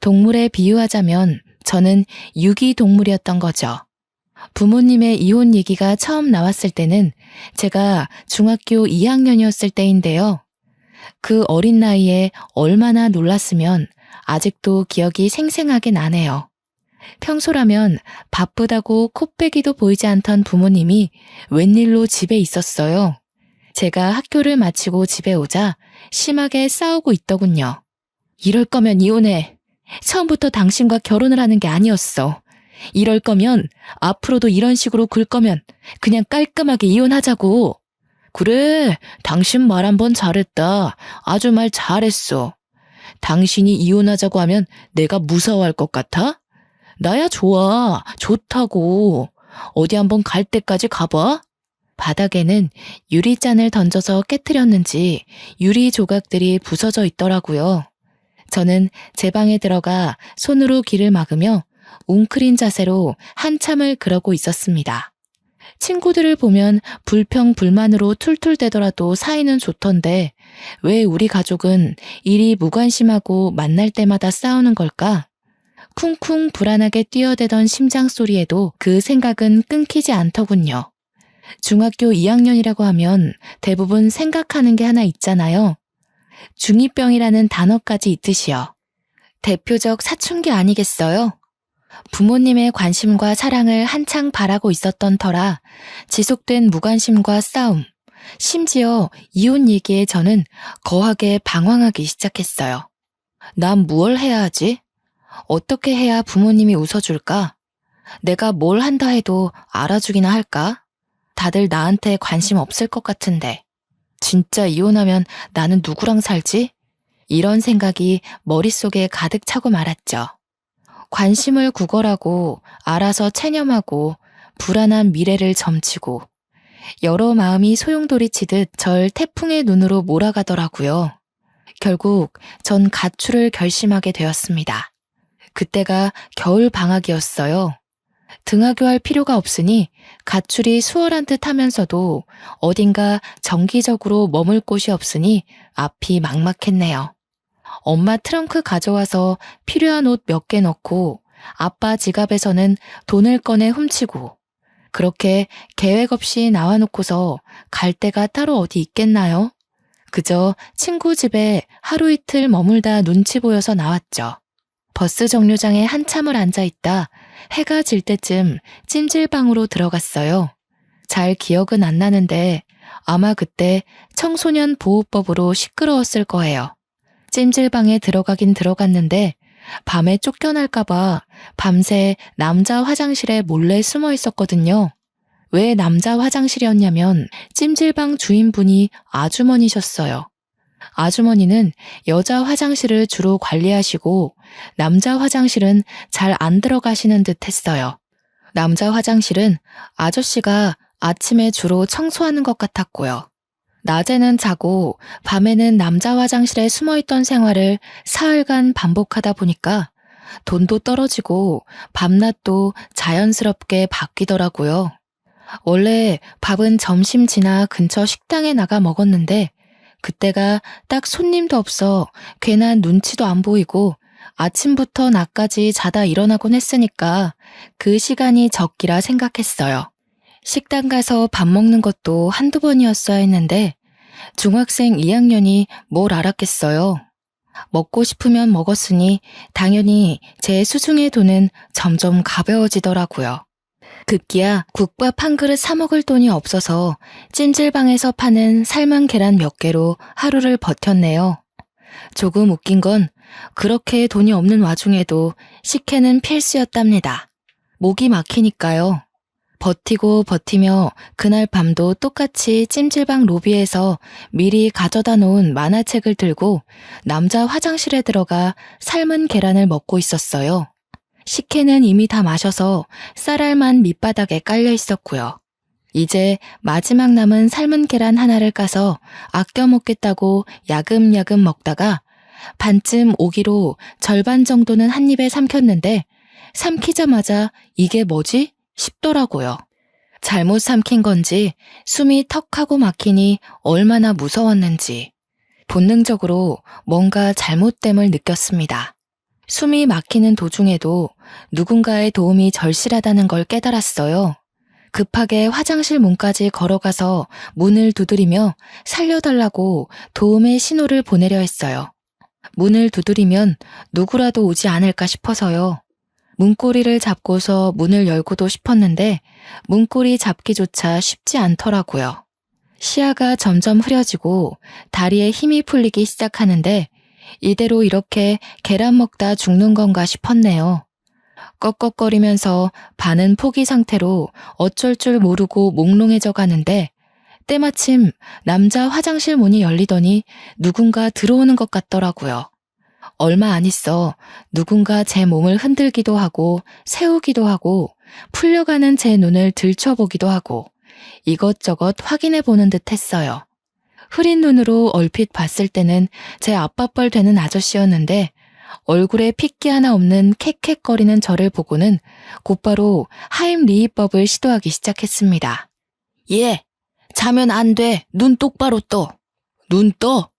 S1: 동물에 비유하자면 저는 유기동물이었던 거죠. 부모님의 이혼 얘기가 처음 나왔을 때는 제가 중학교 2학년이었을 때인데요. 그 어린 나이에 얼마나 놀랐으면 아직도 기억이 생생하게 나네요. 평소라면 바쁘다고 코빼기도 보이지 않던 부모님이 웬일로 집에 있었어요. 제가 학교를 마치고 집에 오자 심하게 싸우고 있더군요. 이럴 거면 이혼해. 처음부터 당신과 결혼을 하는 게 아니었어. 이럴 거면 앞으로도 이런 식으로 굴 거면 그냥 깔끔하게 이혼하자고. 그래, 당신 말 한번 잘했다. 아주 말 잘했어. 당신이 이혼하자고 하면 내가 무서워할 것 같아? 나야 좋아. 좋다고. 어디 한번 갈 때까지 가봐. 바닥에는 유리잔을 던져서 깨트렸는지 유리 조각들이 부서져 있더라고요. 저는 제 방에 들어가 손으로 귀를 막으며 웅크린 자세로 한참을 그러고 있었습니다. 친구들을 보면 불평불만으로 툴툴대더라도 사이는 좋던데 왜 우리 가족은 이리 무관심하고 만날 때마다 싸우는 걸까? 쿵쿵 불안하게 뛰어대던 심장 소리에도 그 생각은 끊기지 않더군요. 중학교 2학년이라고 하면 대부분 생각하는 게 하나 있잖아요. 중2병이라는 단어까지 있듯이요. 대표적 사춘기 아니겠어요? 부모님의 관심과 사랑을 한창 바라고 있었던 터라 지속된 무관심과 싸움, 심지어 이혼 얘기에 저는 거하게 방황하기 시작했어요. 난 무얼 해야 하지? 어떻게 해야 부모님이 웃어줄까? 내가 뭘 한다 해도 알아주기나 할까? 다들 나한테 관심 없을 것 같은데. 진짜 이혼하면 나는 누구랑 살지? 이런 생각이 머릿속에 가득 차고 말았죠. 관심을 구걸하고 알아서 체념하고 불안한 미래를 점치고 여러 마음이 소용돌이치듯 절 태풍의 눈으로 몰아가더라고요. 결국 전 가출을 결심하게 되었습니다. 그때가 겨울 방학이었어요. 등하교할 필요가 없으니 가출이 수월한 듯 하면서도 어딘가 정기적으로 머물 곳이 없으니 앞이 막막했네요. 엄마 트렁크 가져와서 필요한 옷 몇 개 넣고 아빠 지갑에서는 돈을 꺼내 훔치고 그렇게 계획 없이 나와놓고서 갈 데가 따로 어디 있겠나요? 그저 친구 집에 하루 이틀 머물다 눈치 보여서 나왔죠. 버스 정류장에 한참을 앉아있다 해가 질 때쯤 찜질방으로 들어갔어요. 잘 기억은 안 나는데 아마 그때 청소년 보호법으로 시끄러웠을 거예요. 찜질방에 들어가긴 들어갔는데 밤에 쫓겨날까봐 밤새 남자 화장실에 몰래 숨어 있었거든요. 왜 남자 화장실이었냐면 찜질방 주인분이 아주머니셨어요. 아주머니는 여자 화장실을 주로 관리하시고 남자 화장실은 잘 안 들어가시는 듯 했어요. 남자 화장실은 아저씨가 아침에 주로 청소하는 것 같았고요. 낮에는 자고 밤에는 남자 화장실에 숨어있던 생활을 사흘간 반복하다 보니까 돈도 떨어지고 밤낮도 자연스럽게 바뀌더라고요. 원래 밥은 점심 지나 근처 식당에 나가 먹었는데 그때가 딱 손님도 없어 괜한 눈치도 안 보이고 아침부터 낮까지 자다 일어나곤 했으니까 그 시간이 적기라 생각했어요. 식당 가서 밥 먹는 것도 한두 번이었어야 했는데 중학생 2학년이 뭘 알았겠어요. 먹고 싶으면 먹었으니 당연히 제 수중의 돈은 점점 가벼워지더라고요. 급기야 국밥 한 그릇 사 먹을 돈이 없어서 찜질방에서 파는 삶은 계란 몇 개로 하루를 버텼네요. 조금 웃긴 건 그렇게 돈이 없는 와중에도 식혜는 필수였답니다. 목이 막히니까요. 버티고 버티며 그날 밤도 똑같이 찜질방 로비에서 미리 가져다 놓은 만화책을 들고 남자 화장실에 들어가 삶은 계란을 먹고 있었어요. 식혜는 이미 다 마셔서 쌀알만 밑바닥에 깔려 있었고요. 이제 마지막 남은 삶은 계란 하나를 까서 아껴 먹겠다고 야금야금 먹다가 반쯤 오기로 절반 정도는 한 입에 삼켰는데 삼키자마자 이게 뭐지? 싶더라고요. 잘못 삼킨 건지 숨이 턱하고 막히니 얼마나 무서웠는지 본능적으로 뭔가 잘못됨을 느꼈습니다. 숨이 막히는 도중에도 누군가의 도움이 절실하다는 걸 깨달았어요. 급하게 화장실 문까지 걸어가서 문을 두드리며 살려달라고 도움의 신호를 보내려 했어요. 문을 두드리면 누구라도 오지 않을까 싶어서요. 문고리를 잡고서 문을 열고도 싶었는데 문고리 잡기조차 쉽지 않더라고요. 시야가 점점 흐려지고 다리에 힘이 풀리기 시작하는데 이대로 이렇게 계란 먹다 죽는 건가 싶었네요. 꺽꺽거리면서 반은 포기 상태로 어쩔 줄 모르고 몽롱해져 가는데 때마침 남자 화장실 문이 열리더니 누군가 들어오는 것 같더라고요. 얼마 안 있어 누군가 제 몸을 흔들기도 하고 세우기도 하고 풀려가는 제 눈을 들춰보기도 하고 이것저것 확인해보는 듯 했어요. 흐린 눈으로 얼핏 봤을 때는 제 아빠뻘 되는 아저씨였는데 얼굴에 핏기 하나 없는 캑캑거리는 저를 보고는 곧바로 하임리히법을 시도하기 시작했습니다. 예, 자면 안 돼. 눈 똑바로 떠. 눈 떠?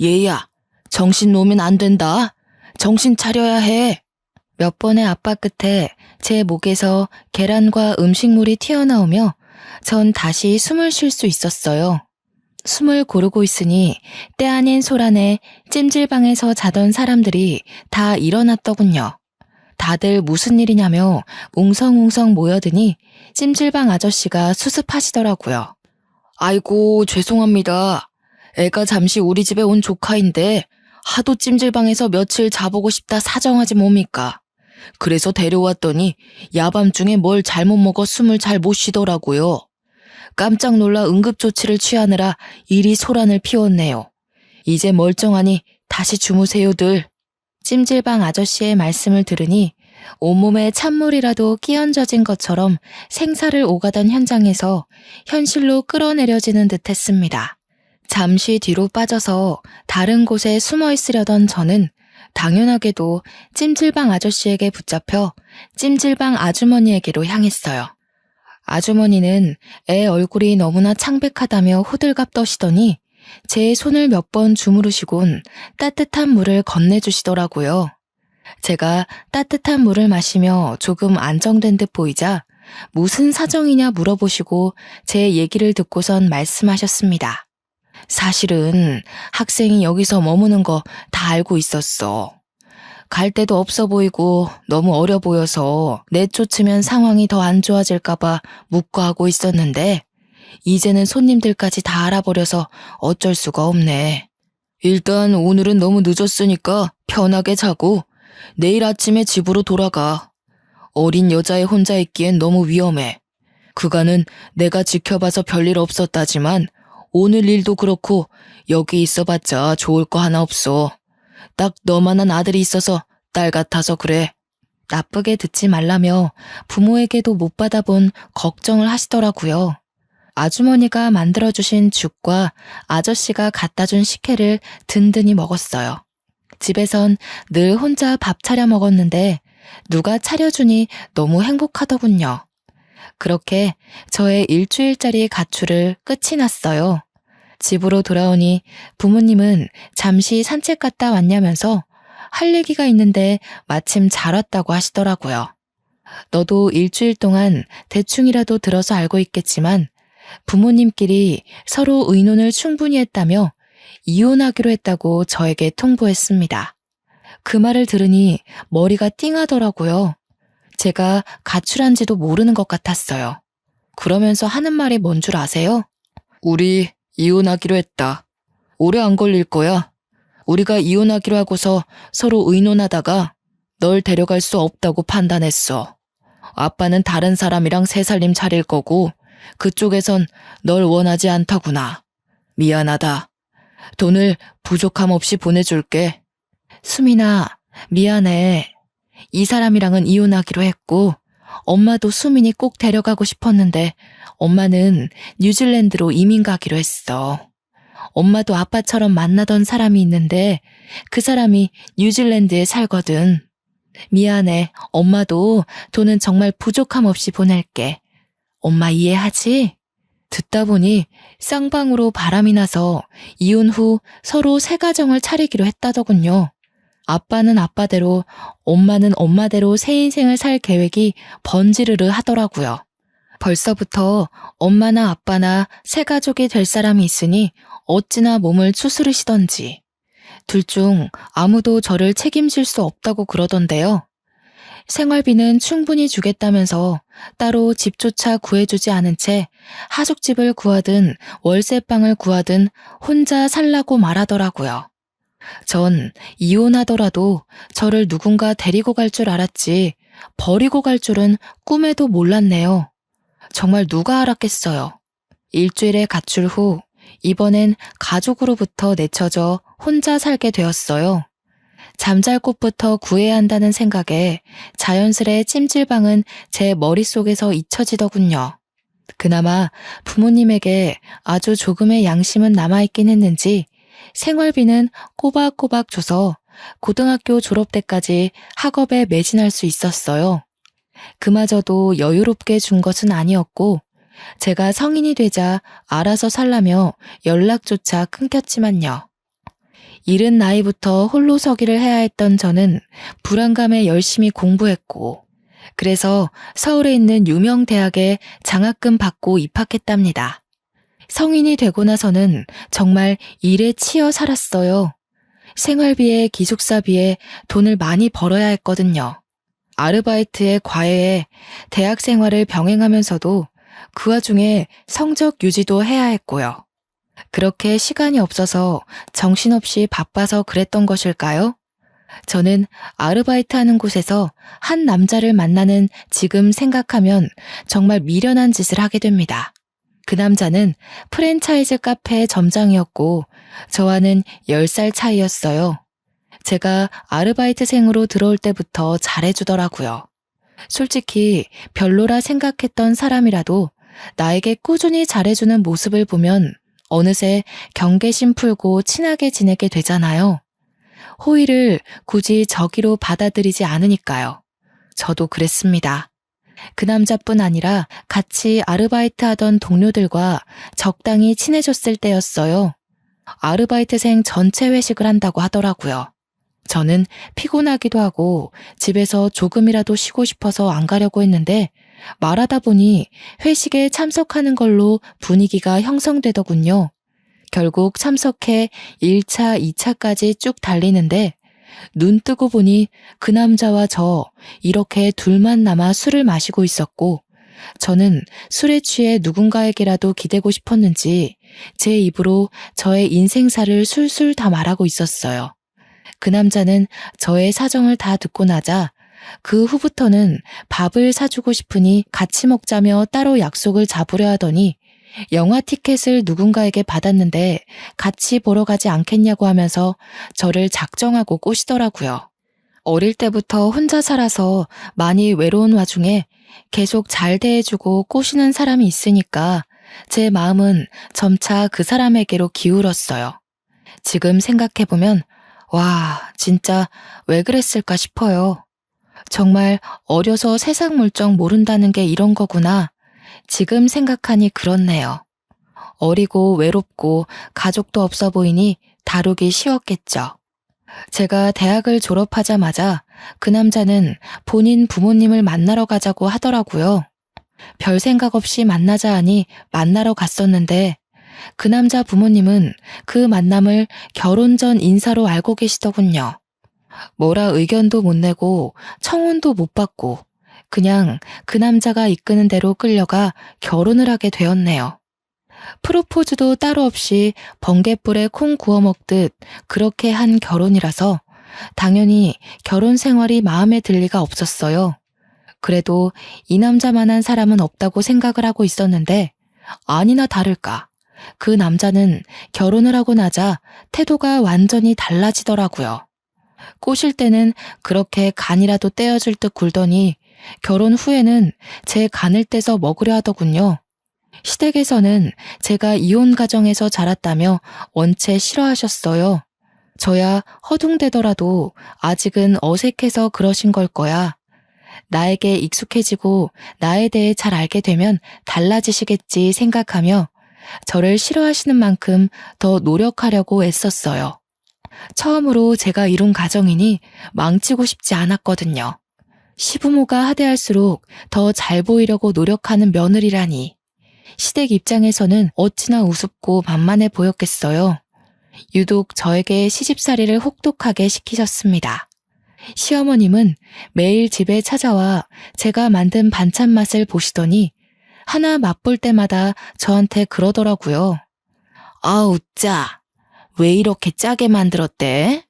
S1: 얘야, 정신 놓으면 안 된다. 정신 차려야 해. 몇 번의 압박 끝에 제 목에서 계란과 음식물이 튀어나오며 전 다시 숨을 쉴 수 있었어요. 숨을 고르고 있으니 때 아닌 소란에 찜질방에서 자던 사람들이 다 일어났더군요. 다들 무슨 일이냐며 웅성웅성 모여드니 찜질방 아저씨가 수습하시더라고요. 아이고, 죄송합니다. 애가 잠시 우리 집에 온 조카인데 하도 찜질방에서 며칠 자보고 싶다 사정하지 뭡니까? 그래서 데려왔더니 야밤중에 뭘 잘못 먹어 숨을 잘 못 쉬더라고요. 깜짝 놀라 응급조치를 취하느라 이리 소란을 피웠네요. 이제 멀쩡하니 다시 주무세요들. 찜질방 아저씨의 말씀을 들으니 온몸에 찬물이라도 끼얹어진 것처럼 생사를 오가던 현장에서 현실로 끌어내려지는 듯했습니다. 잠시 뒤로 빠져서 다른 곳에 숨어 있으려던 저는 당연하게도 찜질방 아저씨에게 붙잡혀 찜질방 아주머니에게로 향했어요. 아주머니는 애 얼굴이 너무나 창백하다며 호들갑 떠시더니 제 손을 몇 번 주무르시곤 따뜻한 물을 건네주시더라고요. 제가 따뜻한 물을 마시며 조금 안정된 듯 보이자 무슨 사정이냐 물어보시고 제 얘기를 듣고선 말씀하셨습니다. 사실은 학생이 여기서 머무는 거 다 알고 있었어. 갈 데도 없어 보이고 너무 어려 보여서 내쫓으면 상황이 더 안 좋아질까봐 묵과하고 있었는데 이제는 손님들까지 다 알아버려서 어쩔 수가 없네. 일단 오늘은 너무 늦었으니까 편하게 자고 내일 아침에 집으로 돌아가. 어린 여자애 혼자 있기엔 너무 위험해. 그간은 내가 지켜봐서 별일 없었다지만 오늘 일도 그렇고 여기 있어봤자 좋을 거 하나 없어. 딱 너만한 아들이 있어서 딸 같아서 그래. 나쁘게 듣지 말라며 부모에게도 못 받아본 걱정을 하시더라고요. 아주머니가 만들어주신 죽과 아저씨가 갖다준 식혜를 든든히 먹었어요. 집에선 늘 혼자 밥 차려 먹었는데 누가 차려주니 너무 행복하더군요. 그렇게 저의 일주일짜리 가출을 끝이 났어요. 집으로 돌아오니 부모님은 잠시 산책 갔다 왔냐면서 할 얘기가 있는데 마침 잘 왔다고 하시더라고요. 너도 일주일 동안 대충이라도 들어서 알고 있겠지만 부모님끼리 서로 의논을 충분히 했다며 이혼하기로 했다고 저에게 통보했습니다. 그 말을 들으니 머리가 띵하더라고요. 제가 가출한지도 모르는 것 같았어요. 그러면서 하는 말이 뭔 줄 아세요? 우리 이혼하기로 했다. 오래 안 걸릴 거야. 우리가 이혼하기로 하고서 서로 의논하다가 널 데려갈 수 없다고 판단했어. 아빠는 다른 사람이랑 새 살림 차릴 거고 그쪽에선 널 원하지 않더구나. 미안하다. 돈을 부족함 없이 보내줄게. 수민아, 미안해. 이 사람이랑은 이혼하기로 했고 엄마도 수민이 꼭 데려가고 싶었는데 엄마는 뉴질랜드로 이민 가기로 했어. 엄마도 아빠처럼 만나던 사람이 있는데 그 사람이 뉴질랜드에 살거든. 미안해. 엄마도 돈은 정말 부족함 없이 보낼게. 엄마 이해하지? 듣다 보니 쌍방으로 바람이 나서 이혼 후 서로 새 가정을 차리기로 했다더군요. 아빠는 아빠대로, 엄마는 엄마대로 새 인생을 살 계획이 번지르르 하더라고요. 벌써부터 엄마나 아빠나 새 가족이 될 사람이 있으니 어찌나 몸을 추스르시던지. 둘 중 아무도 저를 책임질 수 없다고 그러던데요. 생활비는 충분히 주겠다면서 따로 집조차 구해주지 않은 채 하숙집을 구하든 월세방을 구하든 혼자 살라고 말하더라고요. 전 이혼하더라도 저를 누군가 데리고 갈 줄 알았지 버리고 갈 줄은 꿈에도 몰랐네요. 정말 누가 알았겠어요. 일주일의 가출 후 이번엔 가족으로부터 내쳐져 혼자 살게 되었어요. 잠잘 곳부터 구해야 한다는 생각에 자연스레 찜질방은 제 머릿속에서 잊혀지더군요. 그나마 부모님에게 아주 조금의 양심은 남아있긴 했는지 생활비는 꼬박꼬박 줘서 고등학교 졸업 때까지 학업에 매진할 수 있었어요. 그마저도 여유롭게 준 것은 아니었고 제가 성인이 되자 알아서 살라며 연락조차 끊겼지만요. 이른 나이부터 홀로 서기를 해야 했던 저는 불안감에 열심히 공부했고 그래서 서울에 있는 유명 대학에 장학금 받고 입학했답니다. 성인이 되고 나서는 정말 일에 치여 살았어요. 생활비에 기숙사비에 돈을 많이 벌어야 했거든요. 아르바이트에 과외에 대학 생활을 병행하면서도 그 와중에 성적 유지도 해야 했고요. 그렇게 시간이 없어서 정신없이 바빠서 그랬던 것일까요? 저는 아르바이트 하는 곳에서 한 남자를 만나는 지금 생각하면 정말 미련한 짓을 하게 됩니다. 그 남자는 프랜차이즈 카페 점장이었고 저와는 10살 차이였어요. 제가 아르바이트생으로 들어올 때부터 잘해주더라고요. 솔직히 별로라 생각했던 사람이라도 나에게 꾸준히 잘해주는 모습을 보면 어느새 경계심 풀고 친하게 지내게 되잖아요. 호의를 굳이 저기로 받아들이지 않으니까요. 저도 그랬습니다. 그 남자뿐 아니라 같이 아르바이트 하던 동료들과 적당히 친해졌을 때였어요. 아르바이트생 전체 회식을 한다고 하더라고요. 저는 피곤하기도 하고 집에서 조금이라도 쉬고 싶어서 안 가려고 했는데 말하다 보니 회식에 참석하는 걸로 분위기가 형성되더군요. 결국 참석해 1차, 2차까지 쭉 달리는데 눈 뜨고 보니 그 남자와 저 이렇게 둘만 남아 술을 마시고 있었고 저는 술에 취해 누군가에게라도 기대고 싶었는지 제 입으로 저의 인생사를 술술 다 말하고 있었어요. 그 남자는 저의 사정을 다 듣고 나자 그 후부터는 밥을 사주고 싶으니 같이 먹자며 따로 약속을 잡으려 하더니 영화 티켓을 누군가에게 받았는데 같이 보러 가지 않겠냐고 하면서 저를 작정하고 꼬시더라고요. 어릴 때부터 혼자 살아서 많이 외로운 와중에 계속 잘 대해주고 꼬시는 사람이 있으니까 제 마음은 점차 그 사람에게로 기울었어요. 지금 생각해보면 와, 진짜 왜 그랬을까 싶어요. 정말 어려서 세상 물정 모른다는 게 이런 거구나. 지금 생각하니 그렇네요. 어리고 외롭고 가족도 없어 보이니 다루기 쉬웠겠죠. 제가 대학을 졸업하자마자 그 남자는 본인 부모님을 만나러 가자고 하더라고요. 별 생각 없이 만나자 하니 만나러 갔었는데 그 남자 부모님은 그 만남을 결혼 전 인사로 알고 계시더군요. 뭐라 의견도 못 내고 청혼도 못 받고 그냥 그 남자가 이끄는 대로 끌려가 결혼을 하게 되었네요. 프로포즈도 따로 없이 번갯불에 콩 구워 먹듯 그렇게 한 결혼이라서 당연히 결혼 생활이 마음에 들 리가 없었어요. 그래도 이 남자만한 사람은 없다고 생각을 하고 있었는데 아니나 다를까. 그 남자는 결혼을 하고 나자 태도가 완전히 달라지더라고요. 꼬실 때는 그렇게 간이라도 떼어줄 듯 굴더니 결혼 후에는 제 간을 떼서 먹으려 하더군요. 시댁에서는 제가 이혼 가정에서 자랐다며 원체 싫어하셨어요. 저야 허둥대더라도 아직은 어색해서 그러신 걸 거야. 나에게 익숙해지고 나에 대해 잘 알게 되면 달라지시겠지 생각하며 저를 싫어하시는 만큼 더 노력하려고 애썼어요. 처음으로 제가 이룬 가정이니 망치고 싶지 않았거든요. 시부모가 하대할수록 더 잘 보이려고 노력하는 며느리라니. 시댁 입장에서는 어찌나 우습고 만만해 보였겠어요. 유독 저에게 시집살이를 혹독하게 시키셨습니다. 시어머님은 매일 집에 찾아와 제가 만든 반찬 맛을 보시더니 하나 맛볼 때마다 저한테 그러더라고요. 아우 짜, 왜 이렇게 짜게 만들었대?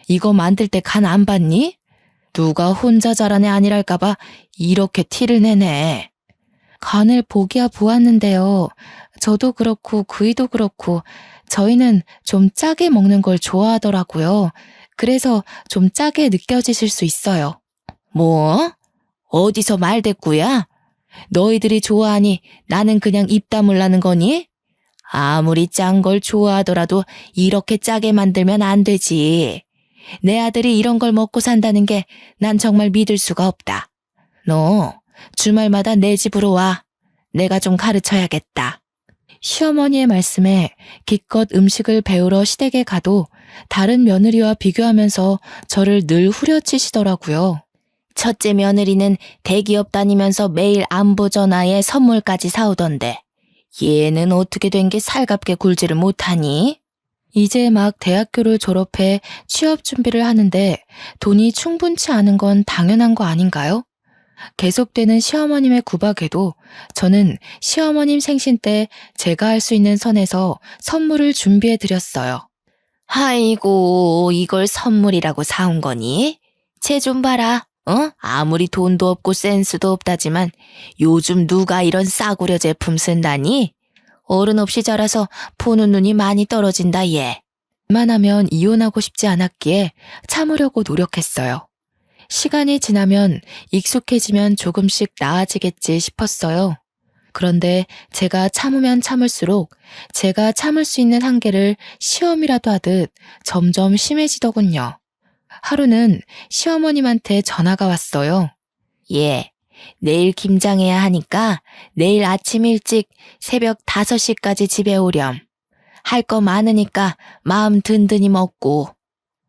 S1: 이거 만들 때 간 안 봤니? 누가 혼자 잘한 애 아니랄까봐 이렇게 티를 내네. 간을 보기야 보았는데요. 저도 그렇고 그이도 그렇고 저희는 좀 짜게 먹는 걸 좋아하더라고요. 그래서 좀 짜게 느껴지실 수 있어요. 뭐? 어디서 말대꾸야? 너희들이 좋아하니 나는 그냥 입 다물라는 거니? 아무리 짠 걸 좋아하더라도 이렇게 짜게 만들면 안 되지. 내 아들이 이런 걸 먹고 산다는 게 난 정말 믿을 수가 없다. 너 주말마다 내 집으로 와. 내가 좀 가르쳐야겠다. 시어머니의 말씀에 기껏 음식을 배우러 시댁에 가도 다른 며느리와 비교하면서 저를 늘 후려치시더라고요.
S2: 첫째 며느리는 대기업 다니면서 매일 안부 전화에 선물까지 사오던데 얘는 어떻게 된 게 살갑게 굴지를 못하니?
S1: 이제 막 대학교를 졸업해 취업 준비를 하는데 돈이 충분치 않은 건 당연한 거 아닌가요? 계속되는 시어머님의 구박에도 저는 시어머님 생신 때 제가 할 수 있는 선에서 선물을 준비해 드렸어요.
S2: 아이고, 이걸 선물이라고 사온 거니? 쟤 좀 봐라. 아무리 돈도 없고 센스도 없다지만 요즘 누가 이런 싸구려 제품 쓴다니? 어른 없이 자라서 보는 눈이 많이 떨어진다 얘.
S1: 웬만하면 이혼하고 싶지 않았기에 참으려고 노력했어요. 시간이 지나면 익숙해지면 조금씩 나아지겠지 싶었어요. 그런데 제가 참으면 참을수록 제가 참을 수 있는 한계를 시험이라도 하듯 점점 심해지더군요. 하루는 시어머님한테 전화가 왔어요.
S2: 예, 내일 김장해야 하니까 내일 아침 일찍 새벽 5시까지 집에 오렴. 할 거 많으니까 마음 든든히 먹고.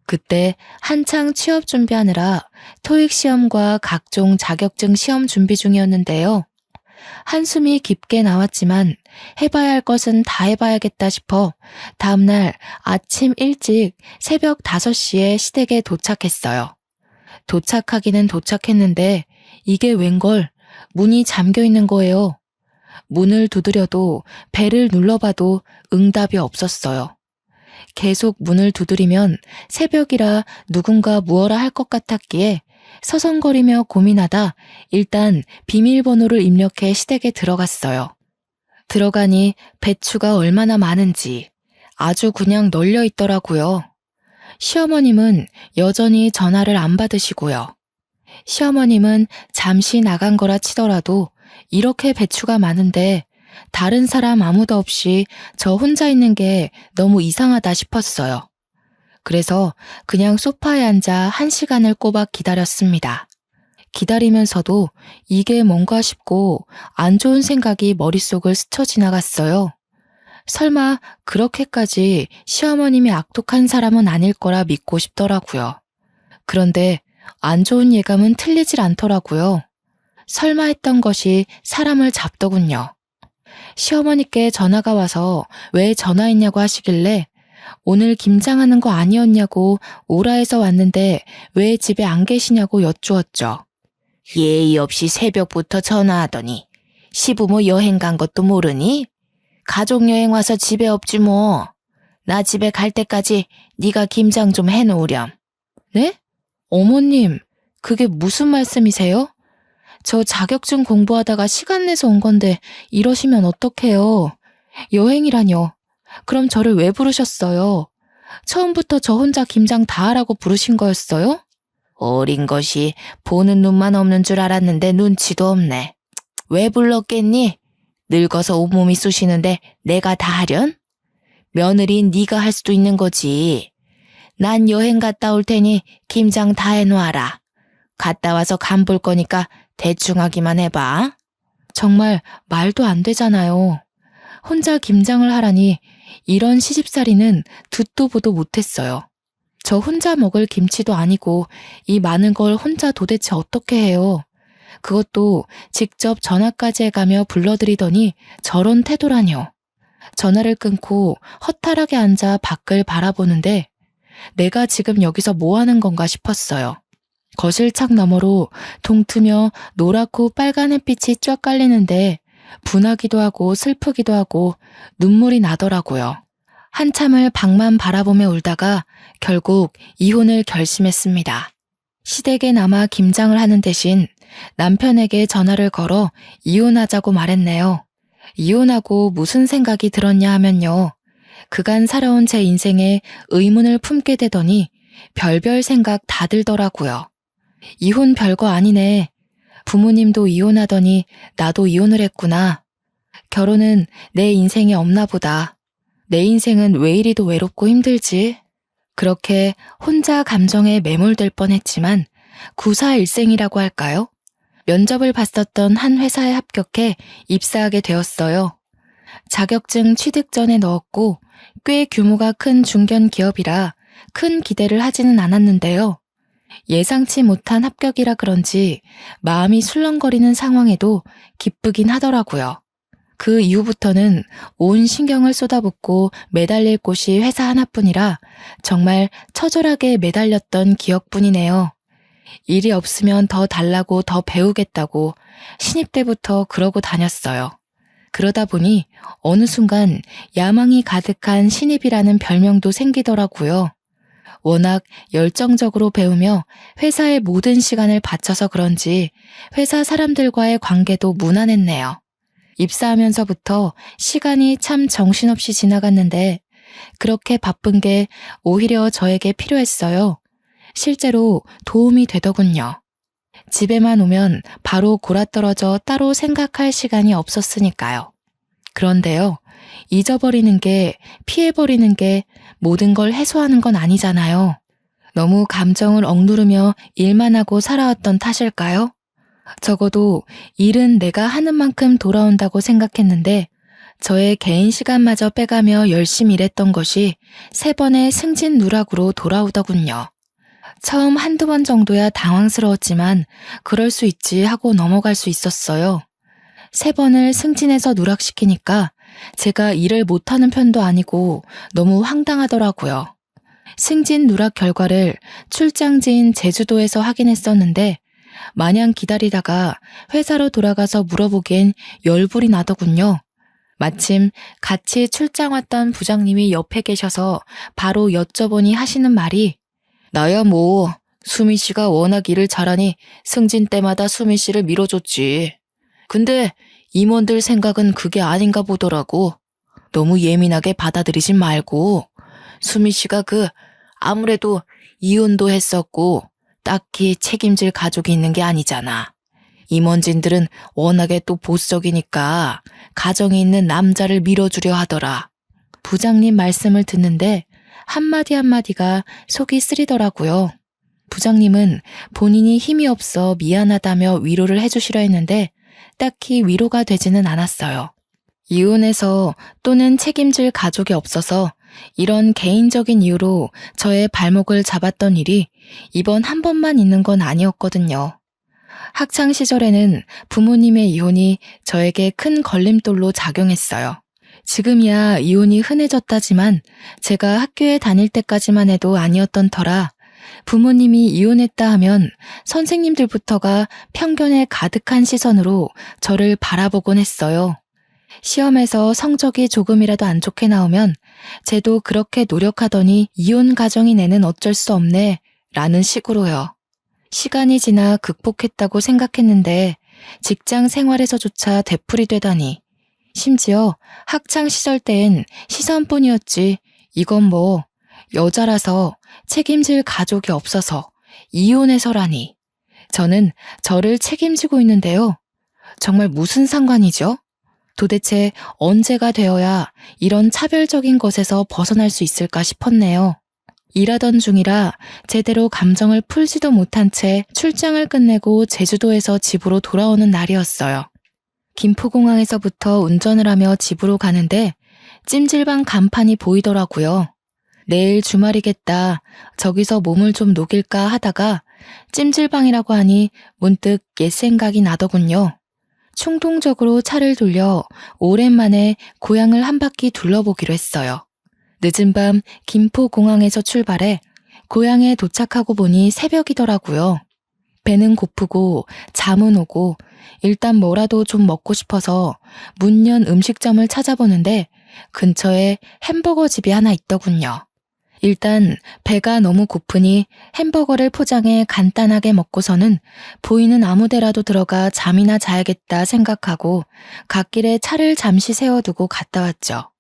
S1: 그때 한창 취업 준비하느라 토익 시험과 각종 자격증 시험 준비 중이었는데요. 한숨이 깊게 나왔지만 해봐야 할 것은 다 해봐야겠다 싶어 다음날 아침 일찍 새벽 5시에 시댁에 도착했어요. 도착하기는 도착했는데 이게 웬걸 문이 잠겨 있는 거예요. 문을 두드려도 벨을 눌러봐도 응답이 없었어요. 계속 문을 두드리면 새벽이라 누군가 무어라 할 것 같았기에 서성거리며 고민하다 일단 비밀번호를 입력해 시댁에 들어갔어요. 들어가니 배추가 얼마나 많은지 아주 그냥 널려 있더라고요. 시어머님은 여전히 전화를 안 받으시고요. 시어머님은 잠시 나간 거라 치더라도 이렇게 배추가 많은데 다른 사람 아무도 없이 저 혼자 있는 게 너무 이상하다 싶었어요. 그래서 그냥 소파에 앉아 1시간을 꼬박 기다렸습니다. 기다리면서도 이게 뭔가 싶고 안 좋은 생각이 머릿속을 스쳐 지나갔어요. 설마 그렇게까지 시어머님이 악독한 사람은 아닐 거라 믿고 싶더라고요. 그런데 안 좋은 예감은 틀리질 않더라고요. 설마 했던 것이 사람을 잡더군요. 시어머니께 전화가 와서 왜 전화했냐고 하시길래 오늘 김장하는 거 아니었냐고 오라해서 왔는데 왜 집에 안 계시냐고 여쭈었죠.
S2: 예의 없이 새벽부터 전화하더니 시부모 여행 간 것도 모르니? 가족여행 와서 집에 없지 뭐. 나 집에 갈 때까지 네가 김장 좀 해놓으렴.
S1: 네? 어머님, 그게 무슨 말씀이세요? 저 자격증 공부하다가 시간 내서 온 건데 이러시면 어떡해요? 여행이라뇨. 그럼 저를 왜 부르셨어요? 처음부터 저 혼자 김장 다 하라고 부르신 거였어요?
S2: 어린 것이 보는 눈만 없는 줄 알았는데 눈치도 없네. 왜 불렀겠니? 늙어서 온몸이 쑤시는데 내가 다 하련? 며느리인 네가 할 수도 있는 거지. 난 여행 갔다 올 테니 김장 다 해놓아라. 갔다 와서 간 볼 거니까 대충 하기만 해봐.
S1: 정말 말도 안 되잖아요. 혼자 김장을 하라니 이런 시집살이는 듣도 보도 못했어요. 저 혼자 먹을 김치도 아니고 이 많은 걸 혼자 도대체 어떻게 해요? 그것도 직접 전화까지 해가며 불러드리더니 저런 태도라뇨. 전화를 끊고 허탈하게 앉아 밖을 바라보는데 내가 지금 여기서 뭐 하는 건가 싶었어요. 거실 창 너머로 동트며 노랗고 빨간 햇빛이 쫙 깔리는데 분하기도 하고 슬프기도 하고 눈물이 나더라고요. 한참을 밖만 바라보며 울다가 결국 이혼을 결심했습니다. 시댁에 남아 김장을 하는 대신 남편에게 전화를 걸어 이혼하자고 말했네요. 이혼하고 무슨 생각이 들었냐 하면요. 그간 살아온 제 인생에 의문을 품게 되더니 별별 생각 다 들더라고요. 이혼 별거 아니네. 부모님도 이혼하더니 나도 이혼을 했구나. 결혼은 내 인생에 없나 보다. 내 인생은 왜 이리도 외롭고 힘들지? 그렇게 혼자 감정에 매몰될 뻔했지만 구사일생이라고 할까요? 면접을 봤었던 한 회사에 합격해 입사하게 되었어요. 자격증 취득 전에 넣었고 꽤 규모가 큰 중견 기업이라 큰 기대를 하지는 않았는데요. 예상치 못한 합격이라 그런지 마음이 술렁거리는 상황에도 기쁘긴 하더라고요. 그 이후부터는 온 신경을 쏟아붓고 매달릴 곳이 회사 하나뿐이라 정말 처절하게 매달렸던 기억뿐이네요. 일이 없으면 더 달라고 더 배우겠다고 신입 때부터 그러고 다녔어요. 그러다 보니 어느 순간 야망이 가득한 신입이라는 별명도 생기더라고요. 워낙 열정적으로 배우며 회사의 모든 시간을 바쳐서 그런지 회사 사람들과의 관계도 무난했네요. 입사하면서부터 시간이 참 정신없이 지나갔는데 그렇게 바쁜 게 오히려 저에게 필요했어요. 실제로 도움이 되더군요. 집에만 오면 바로 골아떨어져 따로 생각할 시간이 없었으니까요. 그런데요, 잊어버리는 게, 피해버리는 게 모든 걸 해소하는 건 아니잖아요. 너무 감정을 억누르며 일만 하고 살아왔던 탓일까요? 적어도 일은 내가 하는 만큼 돌아온다고 생각했는데 저의 개인 시간마저 빼가며 열심히 일했던 것이 3번의 승진 누락으로 돌아오더군요. 처음 한두 번 정도야 당황스러웠지만 그럴 수 있지 하고 넘어갈 수 있었어요. 3번을 승진해서 누락시키니까 제가 일을 못하는 편도 아니고 너무 황당하더라고요. 승진 누락 결과를 출장지인 제주도에서 확인했었는데 마냥 기다리다가 회사로 돌아가서 물어보기엔 열불이 나더군요. 마침 같이 출장 왔던 부장님이 옆에 계셔서 바로 여쭤보니 하시는 말이 나야 뭐 수미 씨가 워낙 일을 잘하니 승진 때마다 수미 씨를 밀어줬지. 근데 임원들 생각은 그게 아닌가 보더라고. 너무 예민하게 받아들이진 말고 수미 씨가 아무래도 이혼도 했었고 딱히 책임질 가족이 있는 게 아니잖아. 임원진들은 워낙에 또 보수적이니까 가정이 있는 남자를 밀어주려 하더라. 부장님 말씀을 듣는데 한마디 한마디가 속이 쓰리더라고요. 부장님은 본인이 힘이 없어 미안하다며 위로를 해주시려 했는데 딱히 위로가 되지는 않았어요. 이혼해서 또는 책임질 가족이 없어서 이런 개인적인 이유로 저의 발목을 잡았던 일이 이번 한 번만 있는 건 아니었거든요. 학창 시절에는 부모님의 이혼이 저에게 큰 걸림돌로 작용했어요. 지금이야 이혼이 흔해졌다지만 제가 학교에 다닐 때까지만 해도 아니었던 터라 부모님이 이혼했다 하면 선생님들부터가 편견에 가득한 시선으로 저를 바라보곤 했어요. 시험에서 성적이 조금이라도 안 좋게 나오면 쟤도 그렇게 노력하더니 이혼 가정이 내는 어쩔 수 없네 라는 식으로요. 시간이 지나 극복했다고 생각했는데 직장 생활에서조차 되풀이 되다니. 심지어 학창 시절 땐 시선뿐이었지 이건 뭐 여자라서 책임질 가족이 없어서 이혼해서라니. 저는 저를 책임지고 있는데요. 정말 무슨 상관이죠? 도대체 언제가 되어야 이런 차별적인 것에서 벗어날 수 있을까 싶었네요. 일하던 중이라 제대로 감정을 풀지도 못한 채 출장을 끝내고 제주도에서 집으로 돌아오는 날이었어요. 김포공항에서부터 운전을 하며 집으로 가는데 찜질방 간판이 보이더라고요. 내일 주말이겠다. 저기서 몸을 좀 녹일까 하다가 찜질방이라고 하니 문득 옛 생각이 나더군요. 충동적으로 차를 돌려 오랜만에 고향을 한 바퀴 둘러보기로 했어요. 늦은 밤 김포공항에서 출발해 고향에 도착하고 보니 새벽이더라고요. 배는 고프고 잠은 오고 일단 뭐라도 좀 먹고 싶어서 문 연 음식점을 찾아보는데 근처에 햄버거 집이 하나 있더군요. 일단 배가 너무 고프니 햄버거를 포장해 간단하게 먹고서는 보이는 아무 데라도 들어가 잠이나 자야겠다 생각하고 갓길에 차를 잠시 세워두고 갔다 왔죠.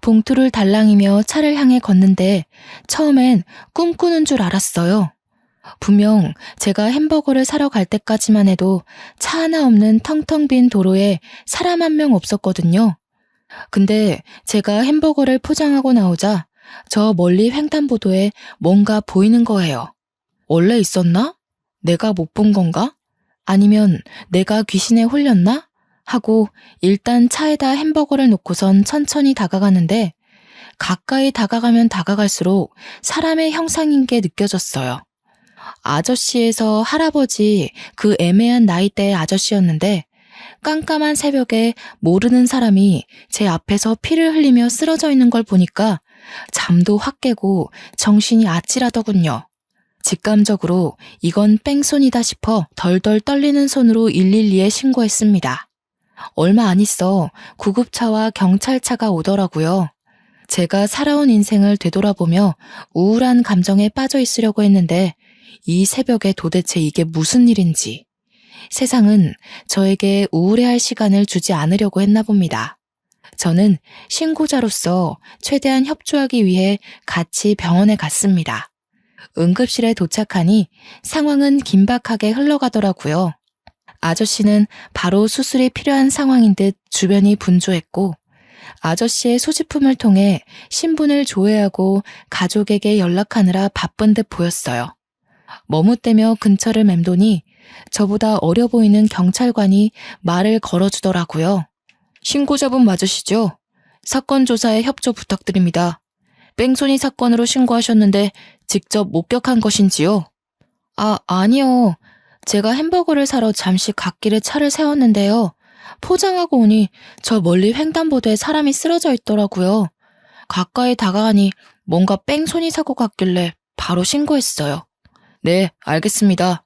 S1: 봉투를 달랑이며 차를 향해 걷는데 처음엔 꿈꾸는 줄 알았어요. 분명 제가 햄버거를 사러 갈 때까지만 해도 차 하나 없는 텅텅 빈 도로에 사람 한 명 없었거든요. 근데 제가 햄버거를 포장하고 나오자 저 멀리 횡단보도에 뭔가 보이는 거예요. 원래 있었나? 내가 못 본 건가? 아니면 내가 귀신에 홀렸나? 하고 일단 차에다 햄버거를 놓고선 천천히 다가가는데 가까이 다가가면 다가갈수록 사람의 형상인 게 느껴졌어요. 아저씨에서 할아버지 그 애매한 나이대의 아저씨였는데 깜깜한 새벽에 모르는 사람이 제 앞에서 피를 흘리며 쓰러져 있는 걸 보니까 잠도 확 깨고 정신이 아찔하더군요. 직감적으로 이건 뺑소니다 싶어 덜덜 떨리는 손으로 112에 신고했습니다. 얼마 안 있어 구급차와 경찰차가 오더라고요. 제가 살아온 인생을 되돌아보며 우울한 감정에 빠져 있으려고 했는데 이 새벽에 도대체 이게 무슨 일인지. 세상은 저에게 우울해할 시간을 주지 않으려고 했나 봅니다. 저는 신고자로서 최대한 협조하기 위해 같이 병원에 갔습니다. 응급실에 도착하니 상황은 긴박하게 흘러가더라고요. 아저씨는 바로 수술이 필요한 상황인 듯 주변이 분주했고 아저씨의 소지품을 통해 신분을 조회하고 가족에게 연락하느라 바쁜 듯 보였어요. 머뭇대며 근처를 맴도니 저보다 어려 보이는 경찰관이 말을 걸어주더라고요. 신고자분 맞으시죠? 사건 조사에 협조 부탁드립니다. 뺑소니 사건으로 신고하셨는데 직접 목격한 것인지요? 아니요. 제가 햄버거를 사러 잠시 갓길에 차를 세웠는데요. 포장하고 오니 저 멀리 횡단보도에 사람이 쓰러져 있더라고요. 가까이 다가가니 뭔가 뺑소니 사고 같길래 바로 신고했어요. 네, 알겠습니다.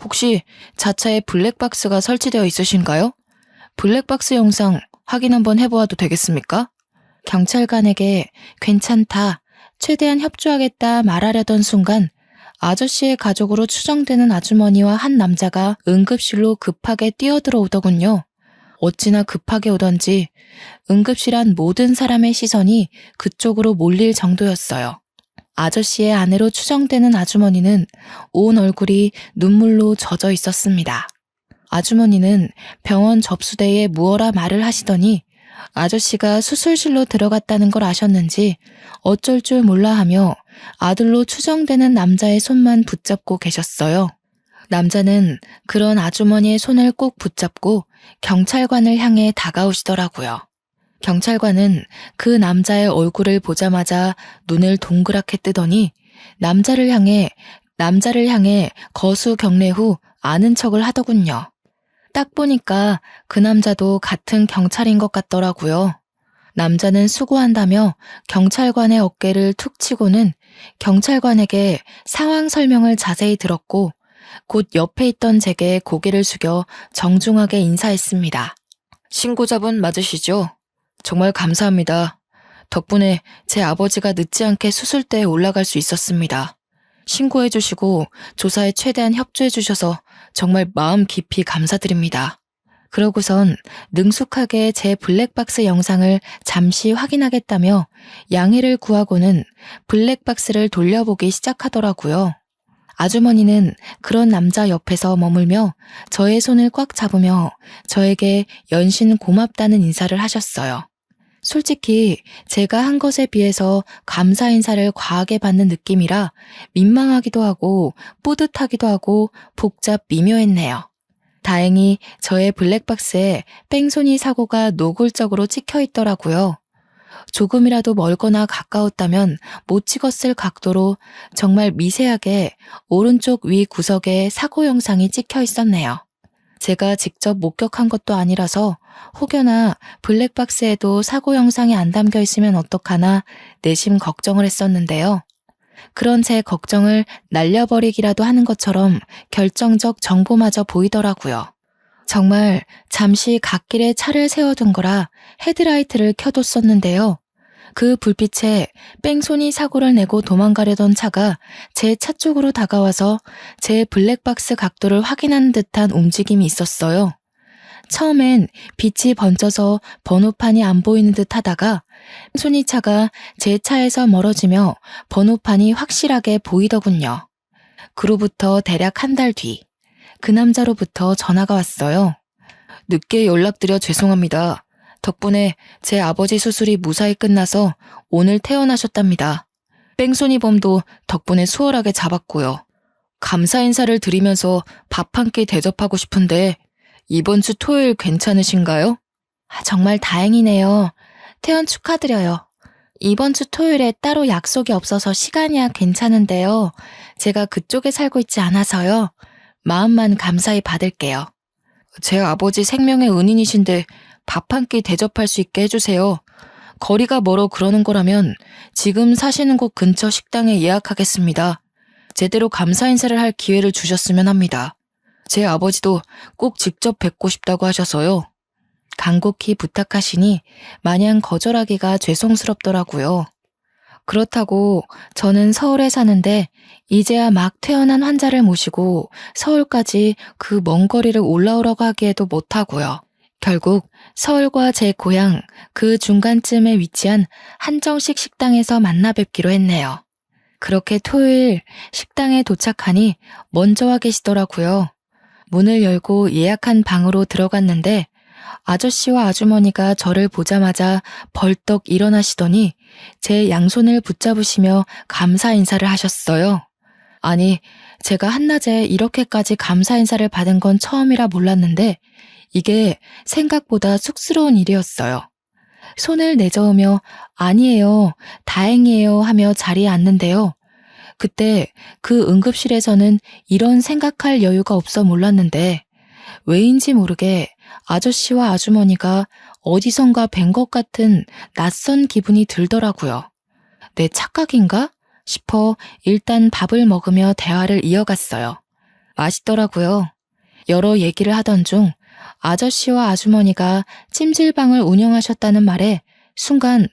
S1: 혹시 자차에 블랙박스가 설치되어 있으신가요? 블랙박스 영상 확인 한번 해보아도 되겠습니까? 경찰관에게 괜찮다, 최대한 협조하겠다 말하려던 순간 아저씨의 가족으로 추정되는 아주머니와 한 남자가 응급실로 급하게 뛰어들어오더군요. 어찌나 급하게 오던지 응급실 안 모든 사람의 시선이 그쪽으로 몰릴 정도였어요. 아저씨의 아내로 추정되는 아주머니는 온 얼굴이 눈물로 젖어 있었습니다. 아주머니는 병원 접수대에 무어라 말을 하시더니 아저씨가 수술실로 들어갔다는 걸 아셨는지 어쩔 줄 몰라 하며 아들로 추정되는 남자의 손만 붙잡고 계셨어요. 남자는 그런 아주머니의 손을 꼭 붙잡고 경찰관을 향해 다가오시더라고요. 경찰관은 그 남자의 얼굴을 보자마자 눈을 동그랗게 뜨더니 남자를 향해 거수 경례 후 아는 척을 하더군요. 딱 보니까 그 남자도 같은 경찰인 것 같더라고요. 남자는 수고한다며 경찰관의 어깨를 툭 치고는 경찰관에게 상황 설명을 자세히 들었고 곧 옆에 있던 제게 고개를 숙여 정중하게 인사했습니다. 신고자분 맞으시죠? 정말 감사합니다. 덕분에 제 아버지가 늦지 않게 수술대에 올라갈 수 있었습니다. 신고해 주시고 조사에 최대한 협조해 주셔서 정말 마음 깊이 감사드립니다. 그러고선 능숙하게 제 블랙박스 영상을 잠시 확인하겠다며 양해를 구하고는 블랙박스를 돌려보기 시작하더라고요. 아주머니는 그런 남자 옆에서 머물며 저의 손을 꽉 잡으며 저에게 연신 고맙다는 인사를 하셨어요. 솔직히 제가 한 것에 비해서 감사 인사를 과하게 받는 느낌이라 민망하기도 하고 뿌듯하기도 하고 복잡 미묘했네요. 다행히 저의 블랙박스에 뺑소니 사고가 노골적으로 찍혀 있더라고요. 조금이라도 멀거나 가까웠다면 못 찍었을 각도로 정말 미세하게 오른쪽 위 구석에 사고 영상이 찍혀 있었네요. 제가 직접 목격한 것도 아니라서 혹여나 블랙박스에도 사고 영상이 안 담겨 있으면 어떡하나 내심 걱정을 했었는데요. 그런 제 걱정을 날려버리기라도 하는 것처럼 결정적 정보마저 보이더라고요. 정말 잠시 갓길에 차를 세워둔 거라 헤드라이트를 켜뒀었는데요. 그 불빛에 뺑소니 사고를 내고 도망가려던 차가 제 차 쪽으로 다가와서 제 블랙박스 각도를 확인하는 듯한 움직임이 있었어요. 처음엔 빛이 번져서 번호판이 안 보이는 듯 하다가 뺑소니 차가 제 차에서 멀어지며 번호판이 확실하게 보이더군요. 그로부터 대략 한 달 뒤, 그 남자로부터 전화가 왔어요. 늦게 연락드려 죄송합니다. 덕분에 제 아버지 수술이 무사히 끝나서 오늘 퇴원하셨답니다. 뺑소니 범도 덕분에 수월하게 잡았고요. 감사 인사를 드리면서 밥 한 끼 대접하고 싶은데 이번 주 토요일 괜찮으신가요? 정말 다행이네요. 퇴원 축하드려요. 이번 주 토요일에 따로 약속이 없어서 시간이야 괜찮은데요. 제가 그쪽에 살고 있지 않아서요. 마음만 감사히 받을게요. 제 아버지 생명의 은인이신데 밥 한 끼 대접할 수 있게 해주세요. 거리가 멀어 그러는 거라면 지금 사시는 곳 근처 식당에 예약하겠습니다. 제대로 감사 인사를 할 기회를 주셨으면 합니다. 제 아버지도 꼭 직접 뵙고 싶다고 하셔서요. 간곡히 부탁하시니 마냥 거절하기가 죄송스럽더라고요. 그렇다고 저는 서울에 사는데 이제야 막 퇴원한 환자를 모시고 서울까지 그 먼 거리를 올라오라고 하기에도 못하고요. 결국 서울과 제 고향 그 중간쯤에 위치한 한정식 식당에서 만나 뵙기로 했네요. 그렇게 토요일 식당에 도착하니 먼저 와 계시더라고요. 문을 열고 예약한 방으로 들어갔는데 아저씨와 아주머니가 저를 보자마자 벌떡 일어나시더니 제 양손을 붙잡으시며 감사 인사를 하셨어요. 아니, 제가 한낮에 이렇게까지 감사 인사를 받은 건 처음이라 몰랐는데 이게 생각보다 쑥스러운 일이었어요. 손을 내저으며 아니에요, 다행이에요 하며 자리에 앉는데요. 그때 그 응급실에서는 이런 생각할 여유가 없어 몰랐는데 왜인지 모르게 아저씨와 아주머니가 어디선가 뵌 것 같은 낯선 기분이 들더라고요. 내 착각인가 싶어 일단 밥을 먹으며 대화를 이어갔어요. 맛있더라고요. 여러 얘기를 하던 중 아저씨와 아주머니가 찜질방을 운영하셨다는 말에 순간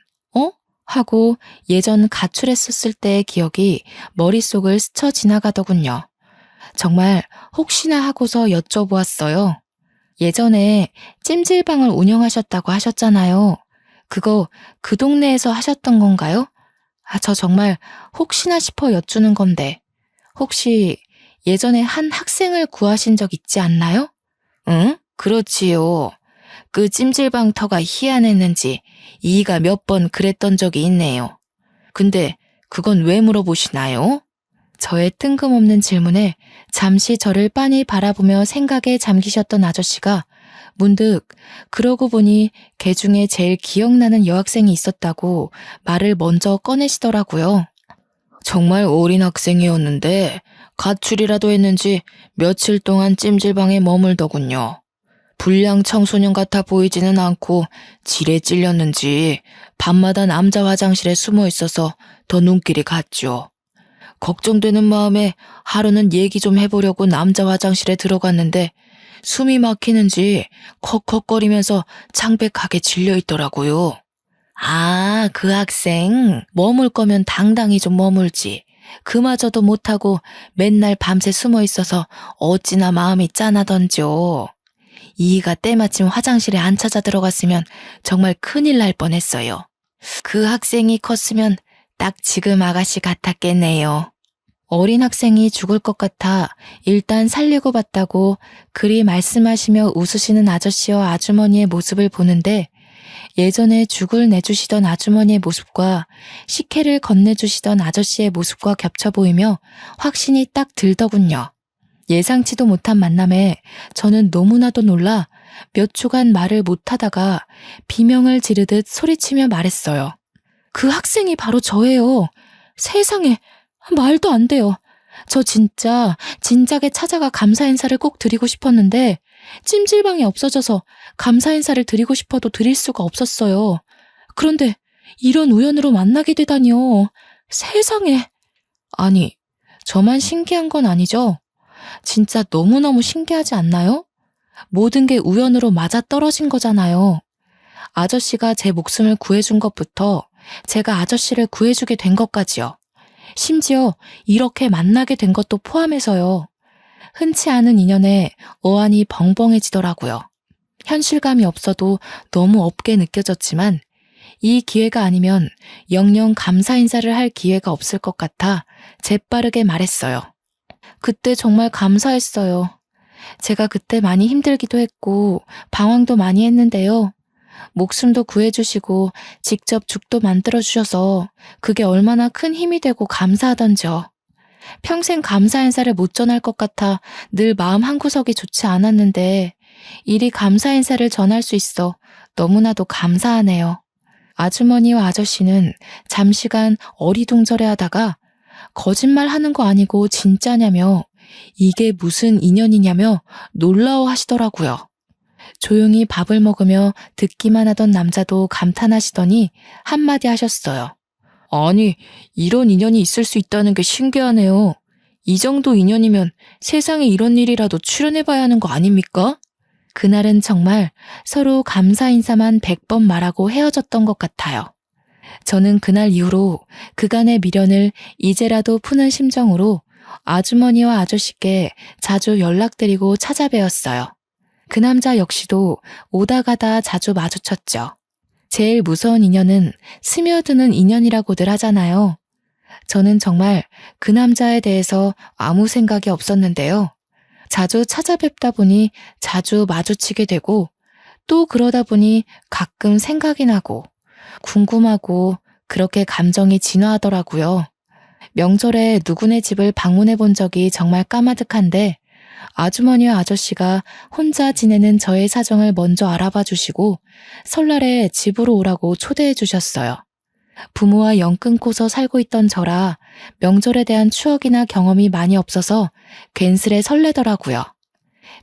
S1: 하고 예전 가출했었을 때의 기억이 머릿속을 스쳐 지나가더군요. 정말 혹시나 하고서 여쭤보았어요. 예전에 찜질방을 운영하셨다고 하셨잖아요. 그거 그 동네에서 하셨던 건가요? 저 정말 혹시나 싶어 여쭈는 건데 혹시 예전에 한 학생을 구하신 적 있지 않나요? 응? 그렇지요. 그 찜질방 터가 희한했는지 이가 몇 번 그랬던 적이 있네요. 근데 그건 왜 물어보시나요? 저의 뜬금없는 질문에 잠시 저를 빤히 바라보며 생각에 잠기셨던 아저씨가 문득 그러고 보니 걔 중에 제일 기억나는 여학생이 있었다고 말을 먼저 꺼내시더라고요. 정말 어린 학생이었는데 가출이라도 했는지 며칠 동안 찜질방에 머물더군요. 불량 청소년 같아 보이지는 않고 질에 찔렸는지 밤마다 남자 화장실에 숨어 있어서 더 눈길이 갔죠. 걱정되는 마음에 하루는 얘기 좀 해보려고 남자 화장실에 들어갔는데 숨이 막히는지 컥컥거리면서 창백하게 질려있더라고요. 아, 그 학생 머물 거면 당당히 좀 머물지. 그마저도 못하고 맨날 밤새 숨어 있어서 어찌나 마음이 짠하던지요. 이가 때마침 화장실에 안 찾아 들어갔으면 정말 큰일 날 뻔했어요. 그 학생이 컸으면 딱 지금 아가씨 같았겠네요. 어린 학생이 죽을 것 같아 일단 살리고 봤다고 그리 말씀하시며 웃으시는 아저씨와 아주머니의 모습을 보는데 예전에 죽을 내주시던 아주머니의 모습과 식혜를 건네주시던 아저씨의 모습과 겹쳐 보이며 확신이 딱 들더군요. 예상치도 못한 만남에 저는 너무나도 놀라 몇 초간 말을 못하다가 비명을 지르듯 소리치며 말했어요. 그 학생이 바로 저예요. 세상에, 말도 안 돼요. 저 진짜 진작에 찾아가 감사 인사를 꼭 드리고 싶었는데 찜질방이 없어져서 감사 인사를 드리고 싶어도 드릴 수가 없었어요. 그런데 이런 우연으로 만나게 되다니요. 세상에. 아니, 저만 신기한 건 아니죠? 진짜 너무너무 신기하지 않나요? 모든 게 우연으로 맞아떨어진 거잖아요. 아저씨가 제 목숨을 구해준 것부터 제가 아저씨를 구해주게 된 것까지요. 심지어 이렇게 만나게 된 것도 포함해서요. 흔치 않은 인연에 어안이 벙벙해지더라고요. 현실감이 없어도 너무 없게 느껴졌지만 이 기회가 아니면 영영 감사 인사를 할 기회가 없을 것 같아 재빠르게 말했어요. 그때 정말 감사했어요. 제가 그때 많이 힘들기도 했고 방황도 많이 했는데요. 목숨도 구해주시고 직접 죽도 만들어주셔서 그게 얼마나 큰 힘이 되고 감사하던지요. 평생 감사 인사를 못 전할 것 같아 늘 마음 한구석이 좋지 않았는데 이리 감사 인사를 전할 수 있어 너무나도 감사하네요. 아주머니와 아저씨는 잠시간 어리둥절해 하다가 거짓말 하는 거 아니고 진짜냐며 이게 무슨 인연이냐며 놀라워 하시더라고요. 조용히 밥을 먹으며 듣기만 하던 남자도 감탄하시더니 한마디 하셨어요. 아니, 이런 인연이 있을 수 있다는 게 신기하네요. 이 정도 인연이면 세상에 이런 일이라도 출연해봐야 하는 거 아닙니까? 그날은 정말 서로 감사 인사만 100번 말하고 헤어졌던 것 같아요. 저는 그날 이후로 그간의 미련을 이제라도 푸는 심정으로 아주머니와 아저씨께 자주 연락드리고 찾아뵈었어요. 그 남자 역시도 오다 가다 자주 마주쳤죠. 제일 무서운 인연은 스며드는 인연이라고들 하잖아요. 저는 정말 그 남자에 대해서 아무 생각이 없었는데요. 자주 찾아뵙다 보니 자주 마주치게 되고 또 그러다 보니 가끔 생각이 나고 궁금하고 그렇게 감정이 진화하더라고요. 명절에 누구네 집을 방문해 본 적이 정말 까마득한데 아주머니와 아저씨가 혼자 지내는 저의 사정을 먼저 알아봐 주시고 설날에 집으로 오라고 초대해 주셨어요. 부모와 연 끊고서 살고 있던 저라 명절에 대한 추억이나 경험이 많이 없어서 괜스레 설레더라고요.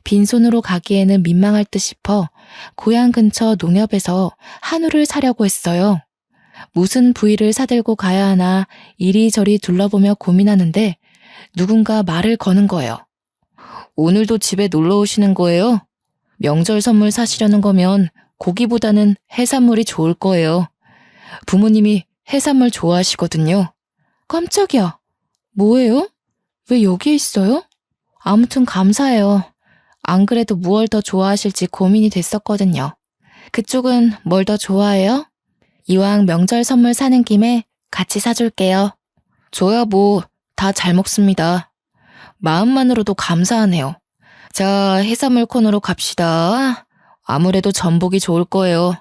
S1: 빈손으로 가기에는 민망할 듯 싶어 고향 근처 농협에서 한우를 사려고 했어요. 무슨 부위를 사들고 가야 하나 이리저리 둘러보며 고민하는데 누군가 말을 거는 거예요. 오늘도 집에 놀러 오시는 거예요? 명절 선물 사시려는 거면 고기보다는 해산물이 좋을 거예요. 부모님이 해산물 좋아하시거든요. 깜짝이야. 뭐예요? 왜 여기에 있어요? 아무튼 감사해요. 안 그래도 무얼 더 좋아하실지 고민이 됐었거든요. 그쪽은 뭘 더 좋아해요? 이왕 명절 선물 사는 김에 같이 사줄게요. 저야 뭐 다 잘 먹습니다. 마음만으로도 감사하네요. 자, 해산물 코너로 갑시다. 아무래도 전복이 좋을 거예요.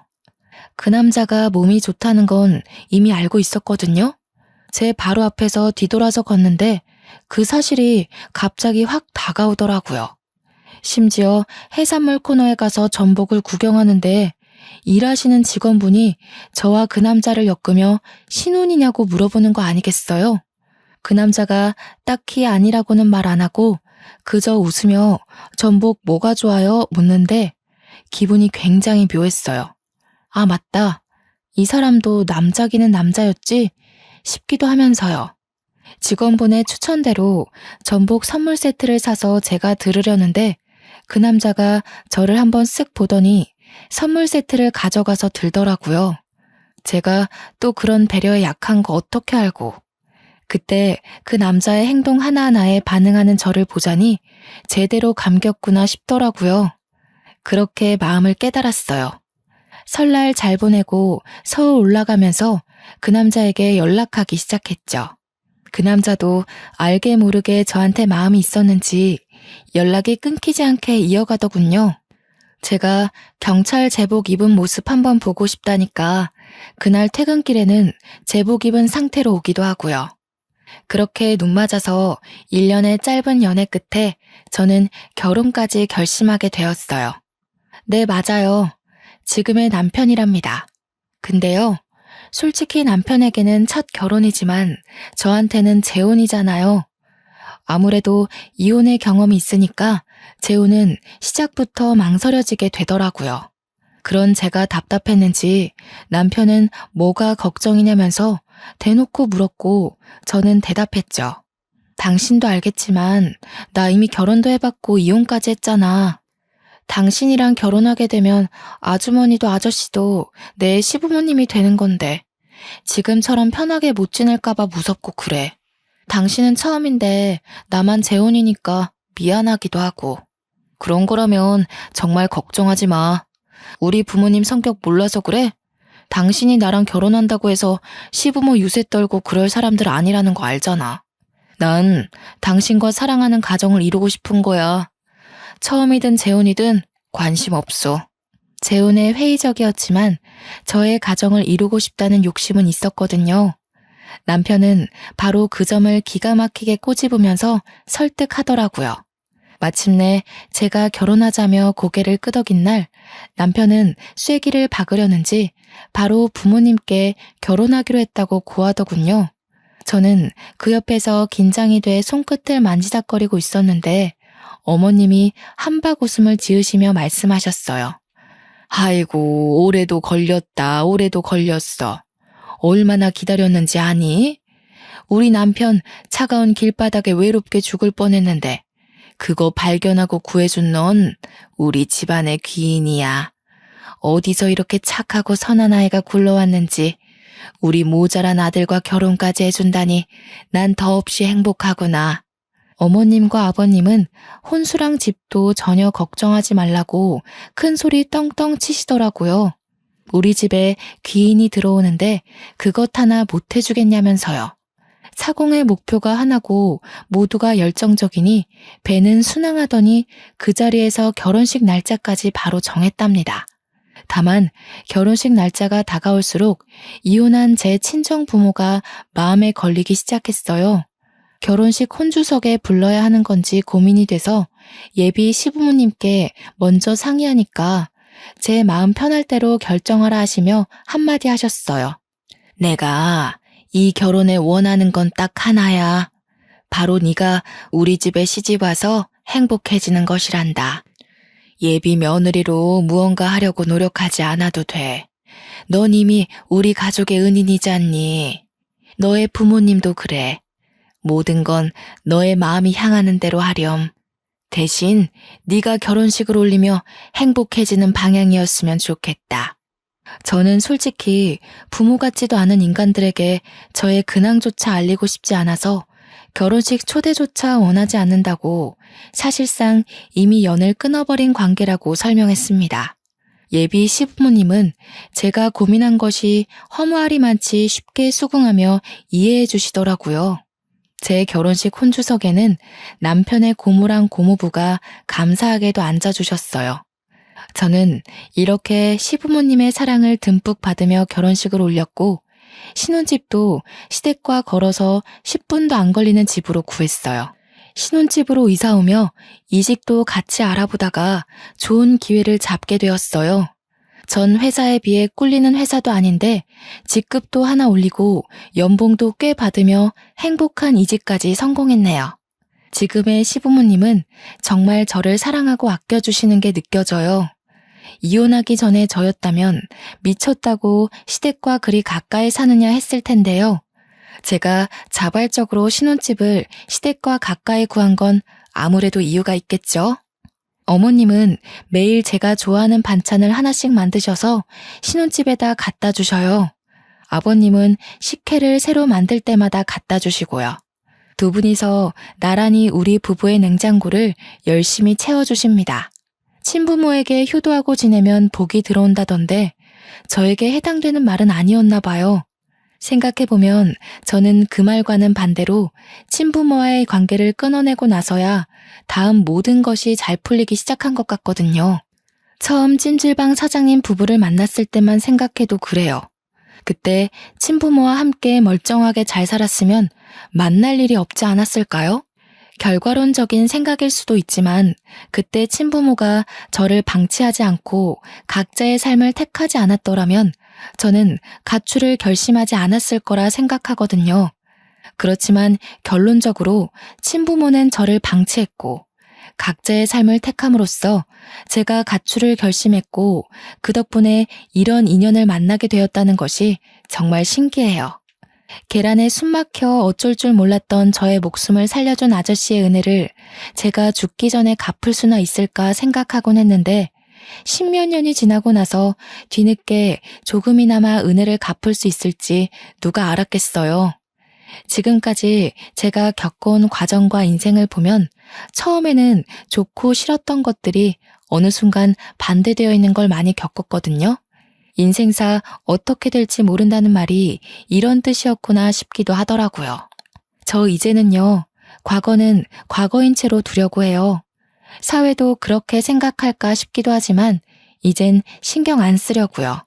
S1: 그 남자가 몸이 좋다는 건 이미 알고 있었거든요. 제 바로 앞에서 뒤돌아서 걷는데 그 사실이 갑자기 확 다가오더라고요. 심지어 해산물 코너에 가서 전복을 구경하는데 일하시는 직원분이 저와 그 남자를 엮으며 신혼이냐고 물어보는 거 아니겠어요? 그 남자가 딱히 아니라고는 말 안 하고 그저 웃으며 전복 뭐가 좋아요? 묻는데 기분이 굉장히 묘했어요. 아, 맞다. 이 사람도 남자기는 남자였지? 싶기도 하면서요. 직원분의 추천대로 전복 선물 세트를 사서 제가 들으려는데 그 남자가 저를 한번 쓱 보더니 선물 세트를 가져가서 들더라고요. 제가 또 그런 배려에 약한 거 어떻게 알고. 그때 그 남자의 행동 하나하나에 반응하는 저를 보자니 제대로 감겼구나 싶더라고요. 그렇게 마음을 깨달았어요. 설날 잘 보내고 서울 올라가면서 그 남자에게 연락하기 시작했죠. 그 남자도 알게 모르게 저한테 마음이 있었는지 연락이 끊기지 않게 이어가더군요. 제가 경찰 제복 입은 모습 한번 보고 싶다니까 그날 퇴근길에는 제복 입은 상태로 오기도 하고요. 그렇게 눈 맞아서 1년의 짧은 연애 끝에 저는 결혼까지 결심하게 되었어요. 네, 맞아요. 지금의 남편이랍니다. 근데요, 솔직히 남편에게는 첫 결혼이지만 저한테는 재혼이잖아요. 아무래도 이혼의 경험이 있으니까 재혼은 시작부터 망설여지게 되더라고요. 그런 제가 답답했는지 남편은 뭐가 걱정이냐면서 대놓고 물었고 저는 대답했죠. 당신도 알겠지만 나 이미 결혼도 해봤고 이혼까지 했잖아. 당신이랑 결혼하게 되면 아주머니도 아저씨도 내 시부모님이 되는 건데 지금처럼 편하게 못 지낼까봐 무섭고 그래. 당신은 처음인데 나만 재혼이니까 미안하기도 하고. 그런 거라면 정말 걱정하지 마. 우리 부모님 성격 몰라서 그래? 당신이 나랑 결혼한다고 해서 시부모 유세 떨고 그럴 사람들 아니라는 거 알잖아. 난 당신과 사랑하는 가정을 이루고 싶은 거야. 처음이든 재혼이든 관심 없어. 재혼에 회의적이었지만 저의 가정을 이루고 싶다는 욕심은 있었거든요. 남편은 바로 그 점을 기가 막히게 꼬집으면서 설득하더라고요. 마침내 제가 결혼하자며 고개를 끄덕인 날 남편은 쐐기를 박으려는지 바로 부모님께 결혼하기로 했다고 고하더군요. 저는 그 옆에서 긴장이 돼 손끝을 만지작거리고 있었는데 어머님이 한박 웃음을 지으시며 말씀하셨어요. 아이고, 올해도 걸렸다, 올해도 걸렸어. 얼마나 기다렸는지 아니? 우리 남편 차가운 길바닥에 외롭게 죽을 뻔했는데 그거 발견하고 구해준 넌 우리 집안의 귀인이야. 어디서 이렇게 착하고 선한 아이가 굴러왔는지 우리 모자란 아들과 결혼까지 해준다니 난 더없이 행복하구나. 어머님과 아버님은 혼수랑 집도 전혀 걱정하지 말라고 큰 소리 떵떵 치시더라고요. 우리 집에 귀인이 들어오는데 그것 하나 못 해주겠냐면서요. 사공의 목표가 하나고 모두가 열정적이니 배는 순항하더니 그 자리에서 결혼식 날짜까지 바로 정했답니다. 다만 결혼식 날짜가 다가올수록 이혼한 제 친정 부모가 마음에 걸리기 시작했어요. 결혼식 혼주석에 불러야 하는 건지 고민이 돼서 예비 시부모님께 먼저 상의하니까 제 마음 편할 대로 결정하라 하시며 한마디 하셨어요. 내가 이 결혼에 원하는 건 딱 하나야. 바로 네가 우리 집에 시집 와서 행복해지는 것이란다. 예비 며느리로 무언가 하려고 노력하지 않아도 돼. 넌 이미 우리 가족의 은인이잖니. 너의 부모님도 그래. 모든 건 너의 마음이 향하는 대로 하렴. 대신 네가 결혼식을 올리며 행복해지는 방향이었으면 좋겠다. 저는 솔직히 부모 같지도 않은 인간들에게 저의 근황조차 알리고 싶지 않아서 결혼식 초대조차 원하지 않는다고 사실상 이미 연을 끊어버린 관계라고 설명했습니다. 예비 시부모님은 제가 고민한 것이 허무하리만치 쉽게 수긍하며 이해해 주시더라고요. 제 결혼식 혼주석에는 남편의 고모랑 고모부가 감사하게도 앉아주셨어요. 저는 이렇게 시부모님의 사랑을 듬뿍 받으며 결혼식을 올렸고 신혼집도 시댁과 걸어서 10분도 안 걸리는 집으로 구했어요. 신혼집으로 이사 오며 이직도 같이 알아보다가 좋은 기회를 잡게 되었어요. 전 회사에 비해 꿀리는 회사도 아닌데 직급도 하나 올리고 연봉도 꽤 받으며 행복한 이직까지 성공했네요. 지금의 시부모님은 정말 저를 사랑하고 아껴주시는 게 느껴져요. 이혼하기 전에 저였다면 미쳤다고 시댁과 그리 가까이 사느냐 했을 텐데요. 제가 자발적으로 신혼집을 시댁과 가까이 구한 건 아무래도 이유가 있겠죠. 어머님은 매일 제가 좋아하는 반찬을 하나씩 만드셔서 신혼집에다 갖다 주셔요. 아버님은 식혜를 새로 만들 때마다 갖다 주시고요. 두 분이서 나란히 우리 부부의 냉장고를 열심히 채워주십니다. 친부모에게 효도하고 지내면 복이 들어온다던데 저에게 해당되는 말은 아니었나 봐요. 생각해보면 저는 그 말과는 반대로 친부모와의 관계를 끊어내고 나서야 다음 모든 것이 잘 풀리기 시작한 것 같거든요. 처음 찜질방 사장님 부부를 만났을 때만 생각해도 그래요. 그때 친부모와 함께 멀쩡하게 잘 살았으면 만날 일이 없지 않았을까요? 결과론적인 생각일 수도 있지만 그때 친부모가 저를 방치하지 않고 각자의 삶을 택하지 않았더라면 저는 가출을 결심하지 않았을 거라 생각하거든요. 그렇지만 결론적으로 친부모는 저를 방치했고 각자의 삶을 택함으로써 제가 가출을 결심했고 그 덕분에 이런 인연을 만나게 되었다는 것이 정말 신기해요. 계란에 숨 막혀 어쩔 줄 몰랐던 저의 목숨을 살려준 아저씨의 은혜를 제가 죽기 전에 갚을 수나 있을까 생각하곤 했는데 10몇 년이 지나고 나서 뒤늦게 조금이나마 은혜를 갚을 수 있을지 누가 알았겠어요. 지금까지 제가 겪어온 과정과 인생을 보면 처음에는 좋고 싫었던 것들이 어느 순간 반대되어 있는 걸 많이 겪었거든요. 인생사 어떻게 될지 모른다는 말이 이런 뜻이었구나 싶기도 하더라고요. 저 이제는요, 과거는 과거인 채로 두려고 해요. 사회도 그렇게 생각할까 싶기도 하지만 이젠 신경 안 쓰려고요.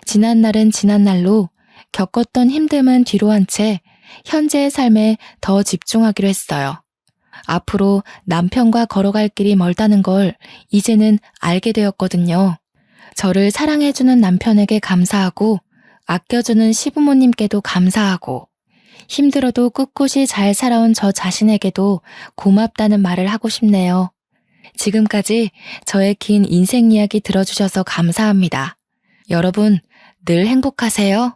S1: 지난 날은 지난 날로 겪었던 힘듦은 뒤로 한 채 현재의 삶에 더 집중하기로 했어요. 앞으로 남편과 걸어갈 길이 멀다는 걸 이제는 알게 되었거든요. 저를 사랑해주는 남편에게 감사하고 아껴주는 시부모님께도 감사하고 힘들어도 꿋꿋이 잘 살아온 저 자신에게도 고맙다는 말을 하고 싶네요. 지금까지 저의 긴 인생 이야기 들어주셔서 감사합니다. 여러분, 늘 행복하세요.